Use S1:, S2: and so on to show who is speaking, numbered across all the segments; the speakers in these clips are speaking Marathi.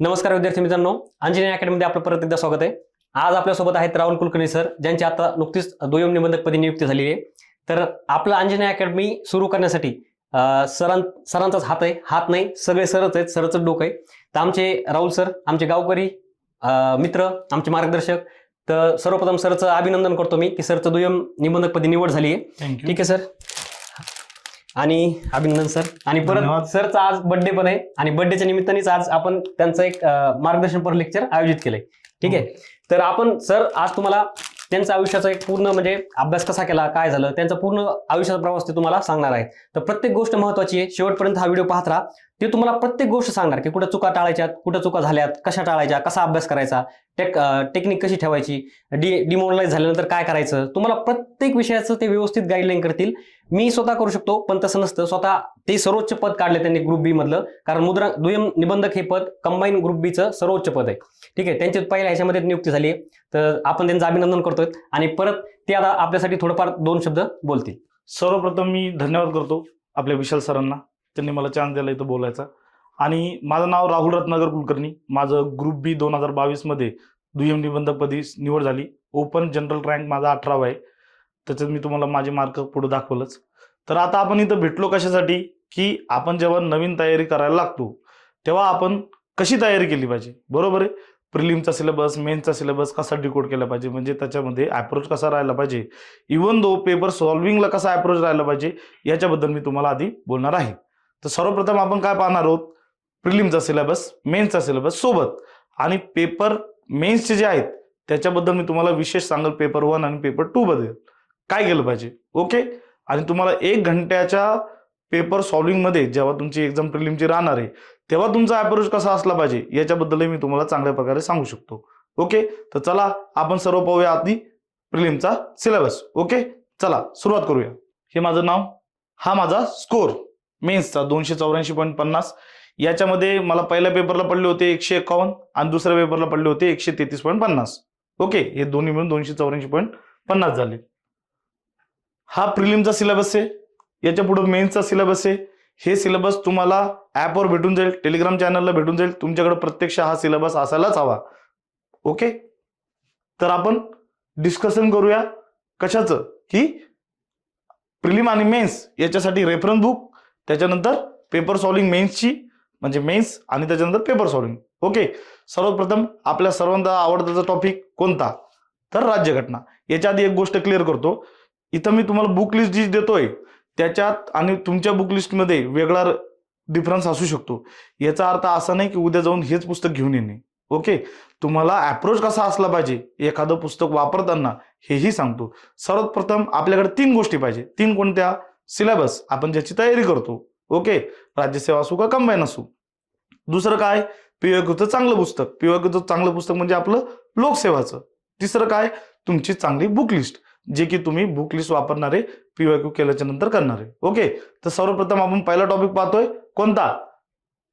S1: नमस्कार विद्यार्थी मित्रांनो, अंजनी अकॅडमीमध्ये आपलं परत एकदा स्वागत आहे. आज आपल्यासोबत आहेत राहुल कुलकर्णी सर, ज्यांची आता नुकतीच दुय्यम निबंधकपदी नियुक्ती झालेली आहे. तर आपलं अंजनी अकॅडमी सुरू करण्यासाठी सरांचाच हात नाही, सगळे सरच आहेत, सरच डोकं आहे. तर आमचे राहुल सर, आमचे गावकरी मित्र, आमचे मार्गदर्शक. तर सर्वप्रथम सरचं अभिनंदन करतो मी की सरचं दुय्यम निबंधकपदी निवड झाली आहे. ठीक आहे सर, आणि अभिनंदन सर. आणि परत सरचा आज बर्थडे पण आहे आणि बर्थडेच्या निमित्तानेच आज आपण त्यांचं एक मार्गदर्शनपर लेक्चर आयोजित केलंय. ठीक आहे, तर आपण सर आज तुम्हाला त्यांच्या आयुष्याचा एक पूर्ण म्हणजे अभ्यास कसा केला, काय झालं, त्यांचा पूर्ण आयुष्याचा प्रवास ते तुम्हाला सांगणार आहे. तर प्रत्येक गोष्ट महत्वाची आहे, शेवटपर्यंत हा व्हिडिओ पाहत राहा. ते तुम्हाला प्रत्येक गोष्ट सांगणार की कुठं चुका टाळायच्यात, कुठं चुका झाल्यात, कशा टाळायच्या, कसा अभ्यास करायचा, टेक्निक कशी ठेवायची, डिमोरलाइज झाल्यानंतर काय करायचं, तुम्हाला प्रत्येक विषयाचं ते व्यवस्थित गाईडलाईन करतील. मी स्वतः करू शकतो पण तसं नसतं, स्वतः ते सर्वोच्च पद काढले त्यांनी ग्रुप बी मधलं, कारण दुय्यम निबंधक हे पद कंबाईन ग्रुप बीचं सर्वोच्च पद आहे. ठीक आहे, त्यांची पहिल्या ह्याच्यामध्ये नियुक्ती झाली आहे, तर आपण त्यांचं अभिनंदन करतोय. आणि परत ते आता आपल्यासाठी थोडंफार दोन शब्द बोलतील.
S2: सर्वप्रथम मी धन्यवाद करतो आपल्या विशाल सरांना, त्यांनी मला चान्स दिला इथं बोलायचा. आणि माझं नाव राहुल रत्नाकर कुलकर्णी. माझं ग्रुप बी 2022 मध्ये दुय्यम निबंधकपदी निवड झाली. ओपन जनरल रँक माझा 18वा आहे. त्याच्यात मी तुम्हाला माझे मार्क पुढे दाखवलंच. तर आता आपण इथं भेटलो कशासाठी, की आपण जेव्हा नवीन तयारी करायला लागतो तेव्हा आपण कशी तयारी केली पाहिजे, बरोबर आहे. प्रिलिमचा सिलेबस, मेन्सचा सिलेबस कसा डिकोड केला पाहिजे, म्हणजे त्याच्यामध्ये अप्रोच कसा राहायला पाहिजे, इव्हन दो पेपर सॉल्व्हिंगला कसा अप्रोच राहायला पाहिजे, याच्याबद्दल मी तुम्हाला आधी बोलणार आहे. तर सर्वप्रथम आपण काय पाहणार आहोत, प्रिलिमचा सिलेबस, मेन्सचा सिलेबस सोबत, आणि पेपर मेन्सचे जे आहेत त्याच्याबद्दल मी तुम्हाला विशेष सांगेल, पेपर 1 आणि पेपर 2 बद्दल काय केलं पाहिजे. ओके, आणि तुम्हाला 1 घंट्याच्या पेपर सॉल्व्हिंग मध्ये जेव्हा तुमची एक्झाम प्रिलिमची राहणार आहे तेव्हा तुमचा अप्रोच कसा असला पाहिजे याच्याबद्दलही मी तुम्हाला चांगल्या प्रकारे सांगू शकतो. ओके, तर चला आपण सर्व पाहूया आधी प्रिलिमचा सिलेबस. ओके, चला सुरुवात करूया. हे माझं नाव, हा माझा स्कोर मेन्सचा 284.50. याच्यामध्ये मला पहिल्या पेपरला पडले होते 151 आणि दुसऱ्या पेपरला पडले होते 133.50. ओके, हे दोन्ही मिळून 284.50 झाले. हा प्रिलिमचा सिलेबस आहे. याच्या पुढे मेन्सचा सिलेबस आहे. हे सिलेबस तुम्हाला ऍपवर भेटून जाईल, टेलिग्राम चॅनलला भेटून जाईल. तुमच्याकडे प्रत्यक्ष हा सिलेबस असायलाच हवा. ओके, तर आपण डिस्कशन करूया कशाचं, की प्रिलिम आणि मेन्स याच्यासाठी रेफरन्स बुक, त्याच्यानंतर पेपर सॉल्व्हिंग मेन्सची म्हणजे मेन्स, आणि त्याच्यानंतर पेपर सॉल्व्हिंग. ओके, सर्वप्रथम आपल्या सर्वांचा आवडता टॉपिक कोणता, तर राज्यघटना. याच्या आधी एक गोष्ट क्लिअर करतो, इथं मी तुम्हाला बुक लिस्ट जी देतोय त्याच्यात आणि तुमच्या बुक लिस्टमध्ये वेगळा डिफरन्स असू शकतो. याचा अर्थ असा नाही की उद्या जाऊन हेच पुस्तक घेऊन येणे. ओके, तुम्हाला अप्रोच कसा असला पाहिजे एखादं पुस्तक वापरताना हेही सांगतो. सर्वप्रथम आपल्याकडे 3 गोष्टी पाहिजे. 3 कोणत्या, सिलेबस, आपण ज्याची तयारी करतो. ओके, राज्यसेवा असू का कंबाईन असू. दुसरं काय, पीवायक्यूचं चांगलं पुस्तक. पीवायक्यूचं चांगलं पुस्तक म्हणजे आपलं लोकसेवाचं. तिसरं काय, तुमची चांगली बुक लिस्ट, जे की तुम्ही बुक लिस्ट वापरणारे पीवायक्यू केल्याच्या नंतर करणारे. ओके, तर सर्वप्रथम आपण पहिला टॉपिक पाहतोय कोणता,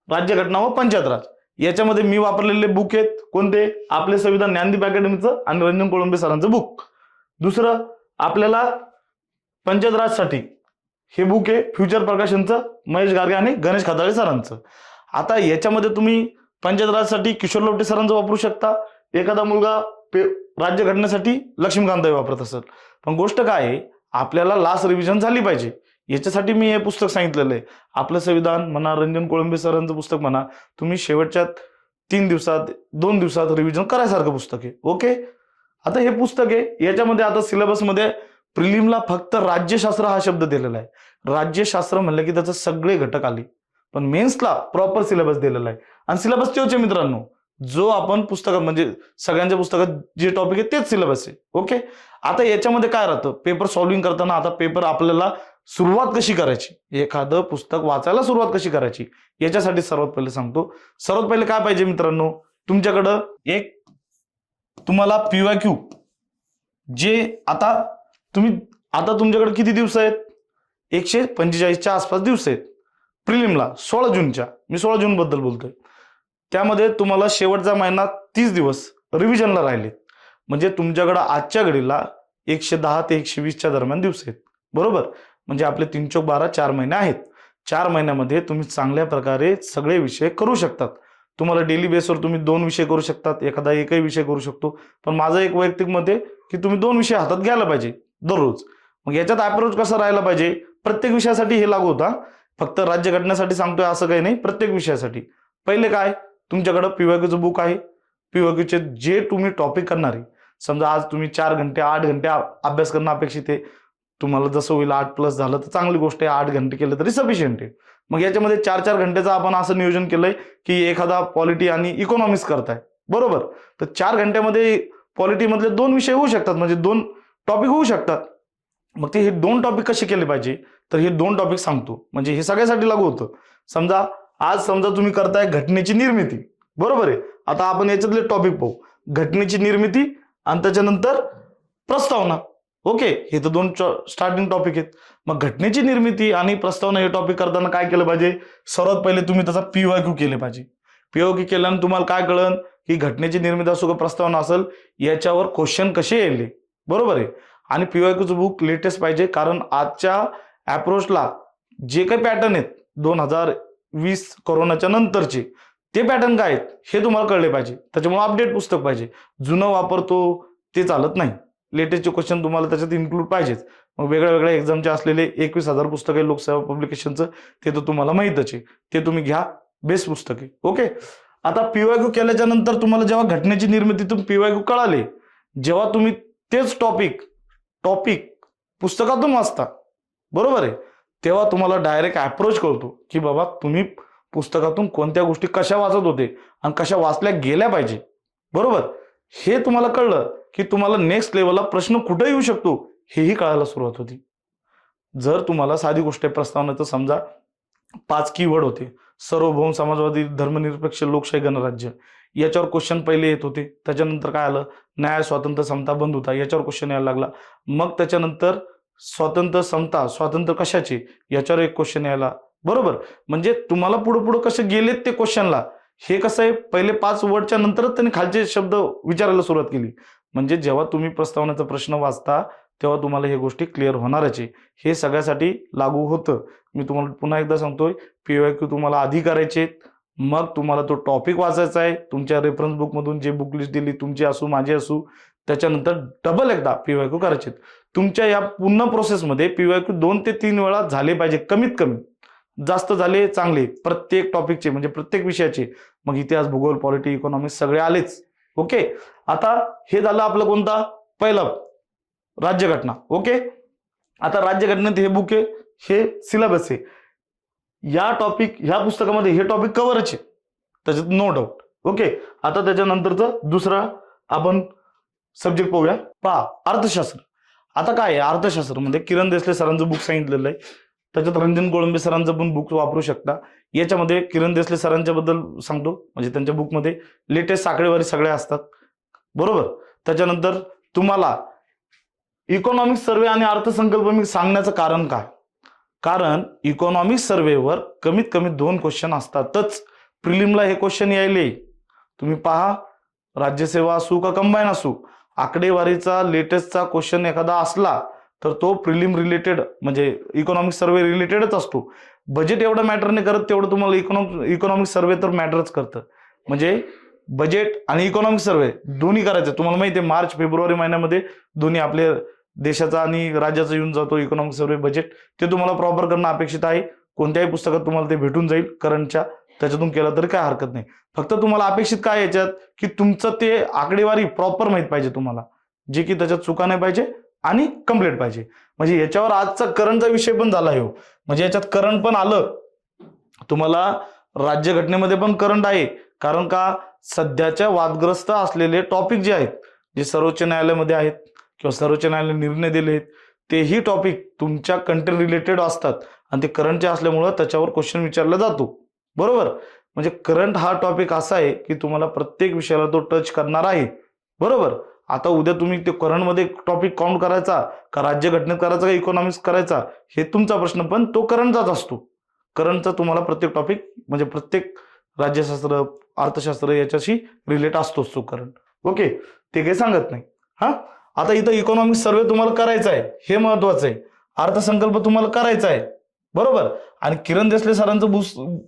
S2: राज्यघटना व पंचायत राज. याच्यामध्ये मी वापरलेले बुक आहेत कोणते, आपले संविधान ज्ञानदीप अकॅडमीचं आणि रंजन कोळंबे सरांचं बुक. दुसरं आपल्याला पंचायत राजसाठी हे बुक आहे फ्युचर प्रकाशनचं, महेश गार्गे आणि गणेश खताळे सरांचं. आता याच्यामध्ये तुम्ही पंचायत राजसाठी किशोर लोटे सरांचं वापरू शकता. एखादा मुलगा राज्यघटनेसाठी लक्ष्मीकांत वापरत असेल. पण गोष्ट काय आहे, आपल्याला लास्ट रिव्हिजन झाली पाहिजे. याच्यासाठी मी हे पुस्तक सांगितलेलं आहे, आपलं संविधान म्हणा, रंजन कोळंबे सरांचं पुस्तक म्हणा, तुम्ही शेवटच्या 3 दिवसात 2 दिवसात रिव्हिजन करायसारखं पुस्तक आहे. ओके, आता हे पुस्तक आहे, याच्यामध्ये आता सिलेबसमध्ये प्रिलिमला फक्त राज्यशास्त्र हा शब्द दिलेला आहे. राज्यशास्त्र म्हणलं की त्याचे सगळे घटक आले, पण मेन्सला प्रॉपर सिलेबस दिलेला आहे. आणि सिलेबस तेच आहे मित्रांनो, जो आपण पुस्तकात म्हणजे सगळ्यांच्या पुस्तकात जे टॉपिक आहे तेच सिलेबस आहे. ओके, आता याच्यामध्ये काय राहतं, पेपर सॉल्व्हिंग करताना आता पेपर आपल्याला सुरुवात कशी करायची, एखादं पुस्तक वाचायला सुरुवात कशी करायची, याच्यासाठी सर्वात पहिले सांगतो. सर्वात पहिले काय पाहिजे मित्रांनो, तुमच्याकडं एक तुम्हाला पीवायक्यू जे आता तुमच्याकडे किती दिवस आहेत, 145च्या आसपास दिवस आहेत. प्रिलिमला 16 जूनच्या, मी 16 जून बद्दल बोलतोय. त्यामध्ये तुम्हाला शेवटचा महिना 30 दिवस रिव्हिजनला राहिलेत. म्हणजे तुमच्याकडे आजच्या घडीला 110 ते 120च्या दरम्यान दिवस आहेत, बरोबर. म्हणजे आपले 3 चौक 12 4 महिने आहेत. 4 महिन्यामध्ये तुम्ही चांगल्या प्रकारे सगळे विषय करू शकतात. तुम्हाला डेली बेसवर तुम्ही 2 विषय करू शकतात, एखादा एकही विषय करू शकतो. पण माझं एक वैयक्तिक मत आहे की तुम्ही 2 विषय हातात घ्यायला पाहिजे दररोज. मग याच्यात अप्रोच कसा राहायला पाहिजे, प्रत्येक विषयासाठी हे लागू होता, फक्त राज्यघटनेसाठी सांगतोय असं काही नाही, प्रत्येक विषयासाठी. पहिले काय, तुमच्याकडे पीवायक्यूचं बुक आहे. पीवायक्यूचे जे तुम्ही टॉपिक करणार आहे, समजा आज तुम्ही 4 घंटे 8 घंटे अभ्यास करणं अपेक्षित आहे. तुम्हाला जसं होईल 8+ झालं तर चांगली गोष्ट आहे, 8 घंटे केलं तरी सफिशियंट आहे. मग याच्यामध्ये 4-4 घंटेचं आपण असं नियोजन केलंय की एखादा पॉलिटी आणि इकॉनॉमिक्स करताय, बरोबर. तर 4 घंट्यामध्ये पॉलिटीमधले 2 विषय होऊ शकतात, म्हणजे 2 टॉपिक होऊ शकतात. मग ते हे 2 टॉपिक कसे केले पाहिजे, तर हे 2 टॉपिक सांगतो, म्हणजे हे सगळ्यासाठी लागू होतं. समजा तुम्ही करताय घटनेची निर्मिती, बरोबर आहे. आता आपण याच्यातले टॉपिक पाहू, घटनेची निर्मिती आणि त्याच्यानंतर प्रस्तावना. ओके, हे तर 2 स्टार्टिंग टॉपिक आहेत. मग घटनेची निर्मिती आणि प्रस्तावना हे टॉपिक करताना काय केलं पाहिजे, सर्वात पहिले तुम्ही त्याचा पीवायक्यू केले पाहिजे. पीवायक्यू केल्यानं तुम्हाला काय कळन की घटनेची निर्मिती असो का प्रस्तावना असेल, याच्यावर क्वेश्चन कसे येईल, बरोबर आहे. आणि पीवायक्यूचं बुक लेटेस्ट पाहिजे, कारण आजच्या अप्रोचला जे काही पॅटर्न आहेत 2020 कोरोनाच्या नंतरचे, ते पॅटर्न काय आहेत हे तुम्हाला कळले पाहिजे. त्याच्यामुळे अपडेट पुस्तक पाहिजे. जुनं वापरतो ते चालत नाही, लेटेस्टचे क्वेश्चन तुम्हाला त्याच्यात इन्क्लूड पाहिजेच. मग वेगळ्या एक्झामचे असलेले 21,000 पुस्तक आहे लोकसेवा पब्लिकेशनचं, ते तर तुम्हाला माहीतच आहे, ते तुम्ही घ्या, बेस्ट पुस्तक आहे. ओके, आता पीवायक्यू केल्याच्या नंतर तुम्हाला जेव्हा घटनेची निर्मितीतून पीवायक्यू कळाले, जेव्हा तुम्ही तेच टॉपिक पुस्तकातून वाचता, बरोबर आहे, तेव्हा तुम्हाला डायरेक्ट अप्रोच कळतो की बाबा तुम्ही पुस्तकातून कोणत्या गोष्टी कशा वाचत होते आणि कशा वाचल्या गेल्या पाहिजे, बरोबर. हे तुम्हाला कळलं की तुम्हाला नेक्स्ट लेवलला प्रश्न कुठे येऊ शकतो हेही कळायला सुरुवात होती. जर तुम्हाला साधी गोष्ट आहे प्रस्तावनेचं, समजा 5 कीवर्ड होते, सार्वभौम समाजवादी धर्मनिरपेक्ष लोकशाही गणराज्य, याच्यावर क्वेश्चन पहिले येत होते. त्याच्यानंतर काय आलं, न्याय स्वातंत्र्य समता बंधुता, याच्यावर क्वेश्चन यायला लागला. मग त्याच्यानंतर स्वातंत्र्य समता, स्वातंत्र्य कशाचे, याच्यावर एक क्वेश्चन यायला, बरोबर. म्हणजे तुम्हाला पुढे कसे गेलेत ते क्वेश्चनला, हे कसं आहे, पहिले 5 वर्डच्या नंतरच त्यांनी खालचे शब्द विचारायला सुरुवात केली. म्हणजे जेव्हा तुम्ही प्रस्तावनेचा प्रश्न वाचता तेव्हा तुम्हाला हे गोष्टी क्लिअर होणारच आहे. हे सगळ्यासाठी लागू होतं. मी तुम्हाला पुन्हा एकदा सांगतोय, पीवायक्यू तुम्हाला आधी करायचे, मग तुम्हाला तो टॉपिक वाचायचा आहे. तुमच्या रेफरन्स बुकमधून जे बुक लिस्ट दिली, तुमची असू माझी असू, त्याच्यानंतर डबल एकदा पीवायक्यू करायचे. तुमच्या या पूर्ण प्रोसेसमध्ये पीवायक्यू 2 ते 3 वेळा झाले पाहिजे, कमीत कमी. जास्त झाले चांगले, प्रत्येक टॉपिकचे म्हणजे प्रत्येक विषयाचे. मग इतिहास, भूगोल, पॉलिटी, इकॉनॉमिक्स सगळे आलेच. ओके, आता हे झालं आपलं कोणता, पहिलं राज्यघटना. ओके, आता राज्यघटनेत हे बुक आहे, हे सिलेबस आहे. ह्या पुस्तकामध्ये हे टॉपिक कव्हरच आहे, त्याच्यात नो डाऊट. ओके, आता त्याच्यानंतरचं दुसरा आपण सब्जेक्ट पाहूया. पहा, अर्थशास्त्र. आता काय आहे, अर्थशास्त्रामध्ये किरण देसले सरांचं बुक सांगितलेलं आहे, त्याच्यात रंजन कोळंबे सरांचं पण बुक वापरू शकता. याच्यामध्ये किरण देसले सरांच्या बद्दल सांगतो, म्हणजे त्यांच्या बुकमध्ये लेटेस्ट आकडेवारी सगळ्या असतात, बरोबर. त्याच्यानंतर तुम्हाला इकॉनॉमिक्स सर्वे आणि अर्थसंकल्प मी सांगण्याचं कारण काय, कारण इकॉनॉमिक्स सर्वेवर कमीत कमी 2 क्वेश्चन असतातच. प्रिलिमला हे क्वेश्चन यायले, तुम्ही पहा, राज्यसेवा असू का कंबाईन असू, आकडेवारीचा लेटेस्टचा क्वेश्चन एखादा असला तर तो प्रिलिम रिलेटेड, म्हणजे इकॉनॉमिक सर्वे रिलेटेडच असतो. बजेट एवढं मॅटर नाही करत, तेवढं तुम्हाला इकॉनॉमिक सर्वे तर मॅटरच करतं. म्हणजे बजेट आणि इकॉनॉमिक सर्वे दोन्ही करायचं. तुम्हाला माहिती आहे, मार्च फेब्रुवारी महिन्यामध्ये दोन्ही आपल्या देशाचा आणि राज्याचा येऊन जातो इकॉनॉमिक सर्वे बजेट. ते तुम्हाला प्रॉपर करणं अपेक्षित आहे. कोणत्याही पुस्तकात तुम्हाला ते भेटून जाईल करंटच्या, त्याच्यातून केलं तरी काय हरकत नाही. फक्त तुम्हाला अपेक्षित काय याच्यात, की तुमचं ते आकडेवारी प्रॉपर माहित पाहिजे तुम्हाला, जे की त्याच्यात चुका नाही पाहिजे आणि कम्प्लीट पाहिजे. म्हणजे याच्यावर आजचा करंटचा विषय पण झाला हो, म्हणजे याच्यात करंट पण आलं तुम्हाला, राज्यघटनेमध्ये पण करंट आहे. कारण का, सध्याच्या वादग्रस्त असलेले टॉपिक जे आहेत, जे सर्वोच्च न्यायालयामध्ये आहेत किंवा सर्वोच्च न्यायालयाने निर्णय दिले आहेत, तेही टॉपिक तुमच्या कंटेंट रिलेटेड असतात आणि ते करंटचे असल्यामुळं त्याच्यावर क्वेश्चन विचारला जातो, बरोबर. म्हणजे करंट हा टॉपिक असा आहे की तुम्हाला प्रत्येक विषयाला तो टच करणार आहे, बरोबर. आता उद्या तुम्ही ते करंटमध्ये टॉपिक काउंट करायचा का राज्यघटनेत करायचा का इकॉनॉमिक्स करायचा, हे तुमचा प्रश्न, पण तो करंटचाच असतो. करंटचा तुम्हाला प्रत्येक टॉपिक, म्हणजे प्रत्येक राज्यशास्त्र, अर्थशास्त्र याच्याशी रिलेट असतोच तो करंट. ओके, ते काही सांगत नाही. हा, आता इथं इकॉनॉमिक सर्वे तुम्हाला करायचा आहे, हे महत्वाचं आहे. अर्थसंकल्प तुम्हाला करायचा आहे, बरोबर. आणि किरण देसले सरांचं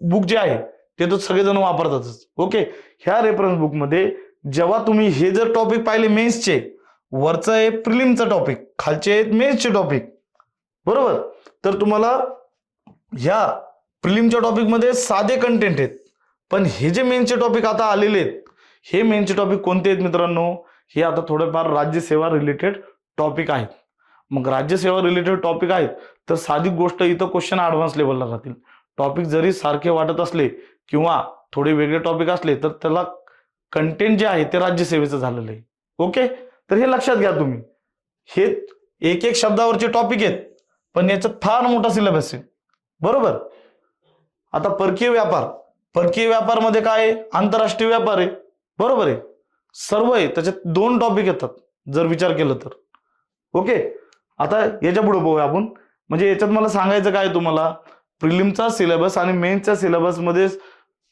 S2: बुक जे आहे ते तर सगळेजण वापरतातच. ओके, ह्या रेफरन्स बुकमध्ये जेव्हा तुम्ही हे जर टॉपिक पाहिले मेन्सचे, वरचं आहे प्रिलिमचं टॉपिक, खालचे आहेत मेन्सचे टॉपिक, बरोबर. तर तुम्हाला ह्या प्रिलिमच्या टॉपिकमध्ये साधे कंटेंट आहेत, पण हे जे मेन्सचे टॉपिक आता आलेले आहेत, हे मेन्सचे टॉपिक कोणते आहेत मित्रांनो? हे आता थोडेफार राज्यसेवा रिलेटेड टॉपिक आहेत. मग राज्यसेवा रिलेटेड टॉपिक आहेत तर साधी गोष्ट इथं क्वेश्चन ॲडव्हान्स लेवलला राहतील. टॉपिक जरी सारखे वाटत असले किंवा थोडे वेगळे टॉपिक असले तर त्याला कंटेंट जे आहे ते राज्यसेवेचं झालेलं आहे. ओके, तर हे लक्षात घ्या तुम्ही. हे एक एक शब्दावरचे टॉपिक आहेत, पण याच्यात फार मोठा सिलेबस आहे, बरोबर. आता परकीय व्यापार, परकीय व्यापारमध्ये काय आहे? आंतरराष्ट्रीय व्यापार आहे, बरोबर आहे. सर्व आहे, त्याच्यात 2 टॉपिक येतात जर विचार केला तर. ओके, आता याच्या पुढे बघूया आपण. म्हणजे याच्यात मला सांगायचं काय तुम्हाला, प्रिलिमचा सिलेबस आणि मेन्सच्या सिलेबसमध्ये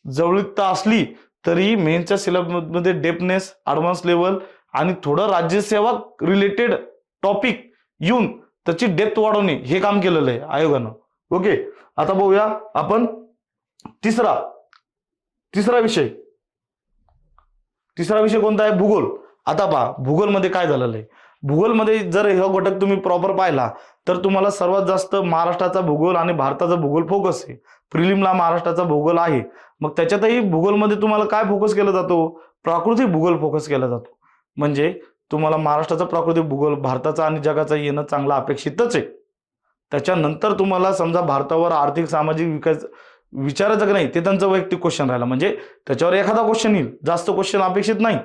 S2: जवळीकता असली तरी मेन्सच्या सिलेबसमध्ये डेप्थनेस, ॲडव्हान्स लेवल आणि थोडं राज्यसेवा रिलेटेड टॉपिक येऊन त्याची डेप्थ वाढवणे हे काम केलेलं आहे आयोगानं. ओके, आता बघूया आपण तिसरा विषय. तिसरा विषय कोणता आहे? भूगोल. आता पहा भूगोलमध्ये काय झालेलं आहे. भूगोलमध्ये जर हा घटक तुम्ही प्रॉपर पाहिला तर तुम्हाला सर्वात जास्त महाराष्ट्राचा भूगोल आणि भारताचा भूगोल फोकस आहे. प्रिलिमला महाराष्ट्राचा भूगोल आहे, मग त्याच्यातही भूगोलमध्ये तुम्हाला काय फोकस केला जातो? प्राकृतिक भूगोल फोकस केला जातो. म्हणजे तुम्हाला महाराष्ट्राचा प्राकृतिक भूगोल, भारताचा आणि जगाचा येणं चांगला अपेक्षितच आहे. त्याच्यानंतर तुम्हाला समजा भारतावर आर्थिक सामाजिक विकास विचारायचं की नाही ते त्यांचं वैयक्तिक क्वेश्चन राहिला, म्हणजे त्याच्यावर एखादा क्वेश्चन येईल, जास्त क्वेश्चन अपेक्षित नाही.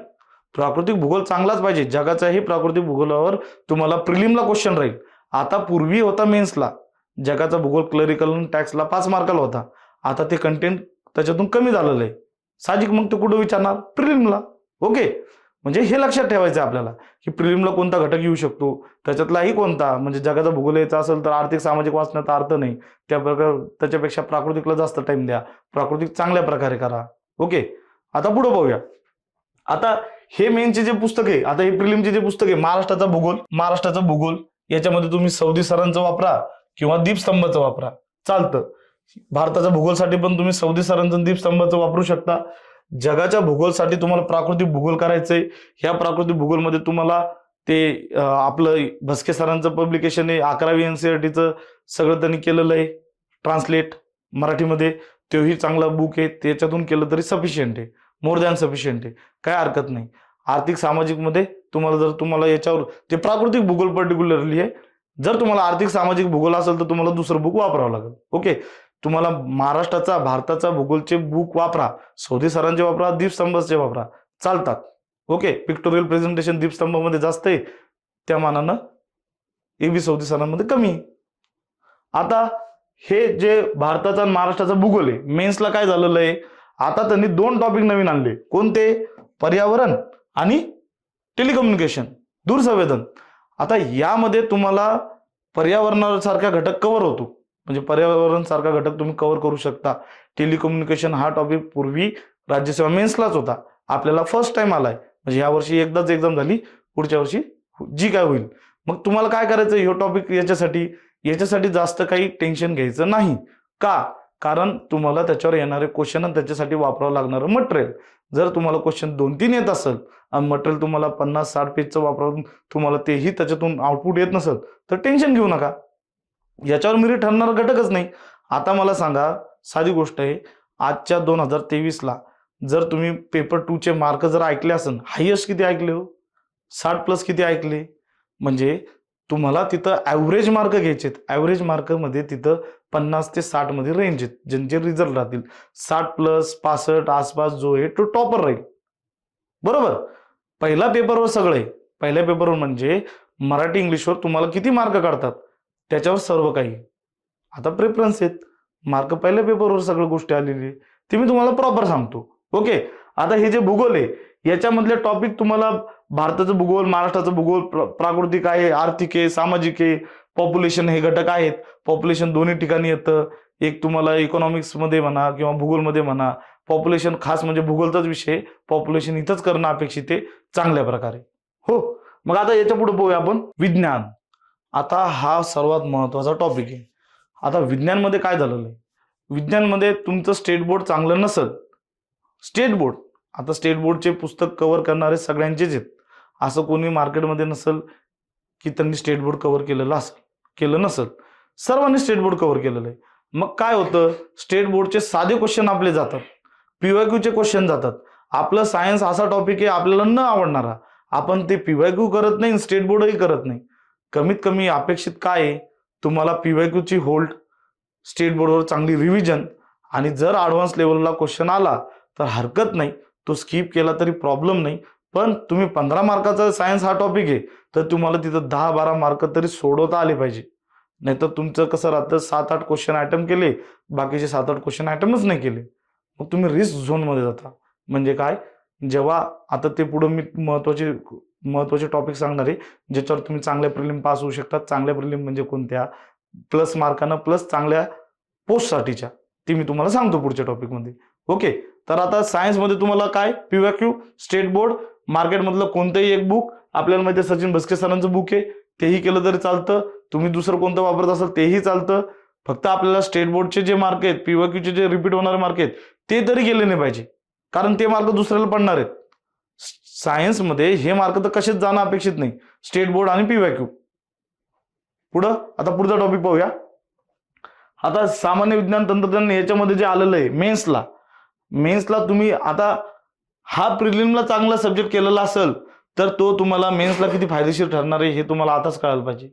S2: प्राकृतिक भूगोल चांगलाच पाहिजे, जगाचाही प्राकृतिक भूगोलावर तुम्हाला प्रिलिमला क्वेश्चन राहील. आता पूर्वी होता मेन्सला जगाचा भूगोल, क्लरिकल टॅक्सला 5 मार्काला होता. आता ते कंटेंट त्याच्यातून कमी झालेलं आहे, साहजिक. मग ते कुठं विचारणार? प्रिलिमला. ओके, म्हणजे हे लक्षात ठेवायचं आपल्याला की प्रिलिमला कोणता घटक येऊ शकतो, त्याच्यातलाही कोणता. म्हणजे जगाचा भूगोल यायचा असेल तर आर्थिक सामाजिक वाचण्याचा अर्थ नाही, त्याच्यापेक्षा प्राकृतिकला जास्त टाइम द्या, प्राकृतिक चांगल्या प्रकारे करा. ओके, आता पुढे बघूया. आता हे मेनचे जे पुस्तक आहे, आता हे प्रिलिमचे जे पुस्तक आहे महाराष्ट्राचा भूगोल याच्यामध्ये तुम्ही सौदी सरांचं वापरा किंवा दीपस्तंभाचं वापरा, चालतं. भारताच्या भूगोलसाठी पण तुम्ही सौदी सरांचं दीपस्तंभाचं वापरू शकता. जगाच्या भूगोलसाठी तुम्हाला प्राकृतिक भूगोल करायचंय, ह्या प्राकृतिक भूगोलमध्ये तुम्हाला ते आपलं भस्के सरांचं पब्लिकेशन आहे, 11वी NCERTचं सगळं त्यांनी केलेलं आहे ट्रान्सलेट मराठीमध्ये. तोही चांगला बुक आहे, त्याच्यातून केलं तरी सफिशियंट आहे, मोर दॅन सफिशियंट आहे, काय हरकत नाही. आर्थिक सामाजिक मध्ये तुम्हाला याच्यावर ते प्राकृतिक भूगोल पर्टिक्युलरली आहे. जर तुम्हाला आर्थिक सामाजिक भूगोल असेल तर तुम्हाला दुसरं बुक वापरावं लागेल. ओके, तुम्हाला महाराष्ट्राचा भारताचा भूगोलचे बुक वापरा, सौदी सरांचे वापरा, दीपस्तंभाचे वापरा, चालतात. ओके, पिक्टोरियल प्रेझेंटेशन दीपस्तंभामध्ये जास्त आहे, त्या मानानं AB सौदी सरांमध्ये कमी. आता हे जे भारताचा आणि महाराष्ट्राचा भूगोल आहे, मेन्सला काय झालेलं आहे, आता त्यांनी 2 टॉपिक नवीन आणले. कोणते? पर्यावरण आणि टेलिकम्युनिकेशन, दूरसंवेदन. आता यामध्ये तुम्हाला पर्यावरणासारखा घटक कव्हर होतो, म्हणजे पर्यावरण सारखा घटक तुम्ही कव्हर करू शकता. टेलिकम्युनिकेशन हा टॉपिक पूर्वी राज्यसेवा मेन्सलाच होता, आपल्याला फर्स्ट टाइम आलाय. म्हणजे या वर्षी एकदाच एक्झाम झाली, पुढच्या वर्षी जी काय होईल. मग तुम्हाला काय करायचं, हे टॉपिक याच्यासाठी जास्त काही टेन्शन घ्यायचं नाही. का? कारण तुम्हाला त्याच्यावर येणारे क्वेश्चन आणि त्याच्यासाठी वापरावं लागणारं मटेरियल, जर तुम्हाला क्वेश्चन 2-3 येत असेल आणि मटेरियल तुम्हाला 50-60 पेजचं वापरून तुम्हाला तेही त्याच्यातून आउटपुट येत नसेल तर टेन्शन घेऊ नका, याच्यावर मेरिट ठरणारा घटकच नाही. आता मला सांगा, साधी गोष्ट आहे, आजच्या 2023ला जर तुम्ही पेपर 2चे मार्क जर ऐकले असेल, हायएस्ट किती ऐकले हो? 60+ किती ऐकले? म्हणजे तुम्हाला तिथं ॲव्हरेज मार्क घ्यायचे. ॲव्हरेज मार्कमध्ये तिथं 50 ते 60 मध्ये रेंज आहेत, ज्यांचे रिझल्ट राहतील 60+, 65 आसपास जो आहे तो टॉपर राहील, बरोबर. पहिल्या पेपरवर सगळं आहे, पहिल्या पेपरवर म्हणजे मराठी इंग्लिशवर तुम्हाला किती मार्क काढतात त्याच्यावर सर्व काही. आता प्रेफरन्स आहेत, मार्क पहिल्या पेपरवर सगळ्या गोष्टी आलेली आहे, ते मी तुम्हाला प्रॉपर सांगतो. ओके, आता हे जे भूगोल आहे याच्यामधले टॉपिक तुम्हाला भारताचं भूगोल, महाराष्ट्राचं भूगोल, प्राकृतिक आहे, आर्थिक आहे, सामाजिक आहे, पॉप्युलेशन हे घटक आहेत. पॉप्युलेशन दोन्ही ठिकाणी येतं, एक तुम्हाला इकॉनॉमिक्स मध्ये म्हणा किंवा भूगोलमध्ये म्हणा, पॉप्युलेशन खास म्हणजे भूगोलचाच विषय, पॉप्युलेशन इथंच करणं अपेक्षित आहे चांगल्या प्रकारे. हो, मग आता याच्या पुढे बघूया आपण विज्ञान. आता हा सर्वात महत्वाचा टॉपिक आहे. आता विज्ञानमध्ये काय झालेलं आहे, विज्ञानमध्ये तुमचं स्टेट बोर्ड चांगलं नसेल, स्टेट बोर्ड, आता स्टेट बोर्डचे पुस्तक कव्हर करणारे सगळ्यांचेच आहेत, असं कोणी मार्केटमध्ये नसेल की त्यांनी स्टेट बोर्ड कव्हर केलं नसेल. सर्वांनी स्टेट बोर्ड कव्हर केलेलं आहे. मग काय होतं, स्टेट बोर्डचे साधे क्वेश्चन आपले जातात, पीवायक्यूचे क्वेश्चन जातात. आपलं सायन्स असा टॉपिक आहे आपल्याला न आवडणारा, आपण ते पीवायक्यू करत नाही, स्टेट बोर्डही करत नाही. कमीत कमी अपेक्षित काय आहे, तुम्हाला पीवायक्यूची होल्ड, स्टेट बोर्डवर चांगली रिव्हिजन, आणि जर ॲडव्हान्स लेवलला क्वेश्चन आला तर हरकत नाही, तो स्किप केला तरी प्रॉब्लेम नाही. पण तुम्ही 15 मार्काचा सायन्स हा टॉपिक आहे तर तुम्हाला तिथं 10-12 मार्क तरी सोडवता आले पाहिजे. नाहीतर तुमचं कसं राहतं, 7-8 क्वेश्चन आयटम केले, बाकीचे 7-8 क्वेश्चन आयटमच नाही केले, मग तुम्ही रिस्क झोनमध्ये जाता. म्हणजे काय, जेव्हा आता ते पुढे मी महत्वाचे टॉपिक सांगणार आहे ज्याच्यावर तुम्ही चांगल्या प्रिलिम पास होऊ शकतात. चांगल्या प्रिलिम म्हणजे कोणत्या, प्लस मार्कानं प्लस चांगल्या पोस्टसाठीच्या, ती मी तुम्हाला सांगतो पुढच्या टॉपिकमध्ये. ओके, तर आता सायन्समध्ये तुम्हाला काय, पीवायक्यू, स्टेट बोर्ड, मार्केटमधलं कोणतंही एक बुक, आपल्याला माहिती आहे सचिन भस्के सरांचं बुक आहे, तेही केलं तरी चालतं. तुम्ही दुसरं कोणतं वापरत असाल तेही चालतं. फक्त आपल्याला स्टेट बोर्डचे जे मार्क आहेत, पीवायक्यूचे जे रिपीट होणारे मार्क आहेत ते तरी गेले नाही पाहिजे, कारण ते मार्क दुसऱ्याला पडणार आहेत. सायन्समध्ये हे मार्क तर कसेच जाणं अपेक्षित नाही, स्टेट बोर्ड आणि पीवायक्यू. आता पुढचा टॉपिक पाहूया. आता सामान्य विज्ञान तंत्रज्ञान याच्यामध्ये जे आलेलं आहे मेन्सला तुम्ही आता हा प्रिलिमला चांगला सब्जेक्ट केलेला असेल तर तो तुम्हाला मेन्सला किती फायदेशीर ठरणार आहे हे तुम्हाला आताच कळायला पाहिजे.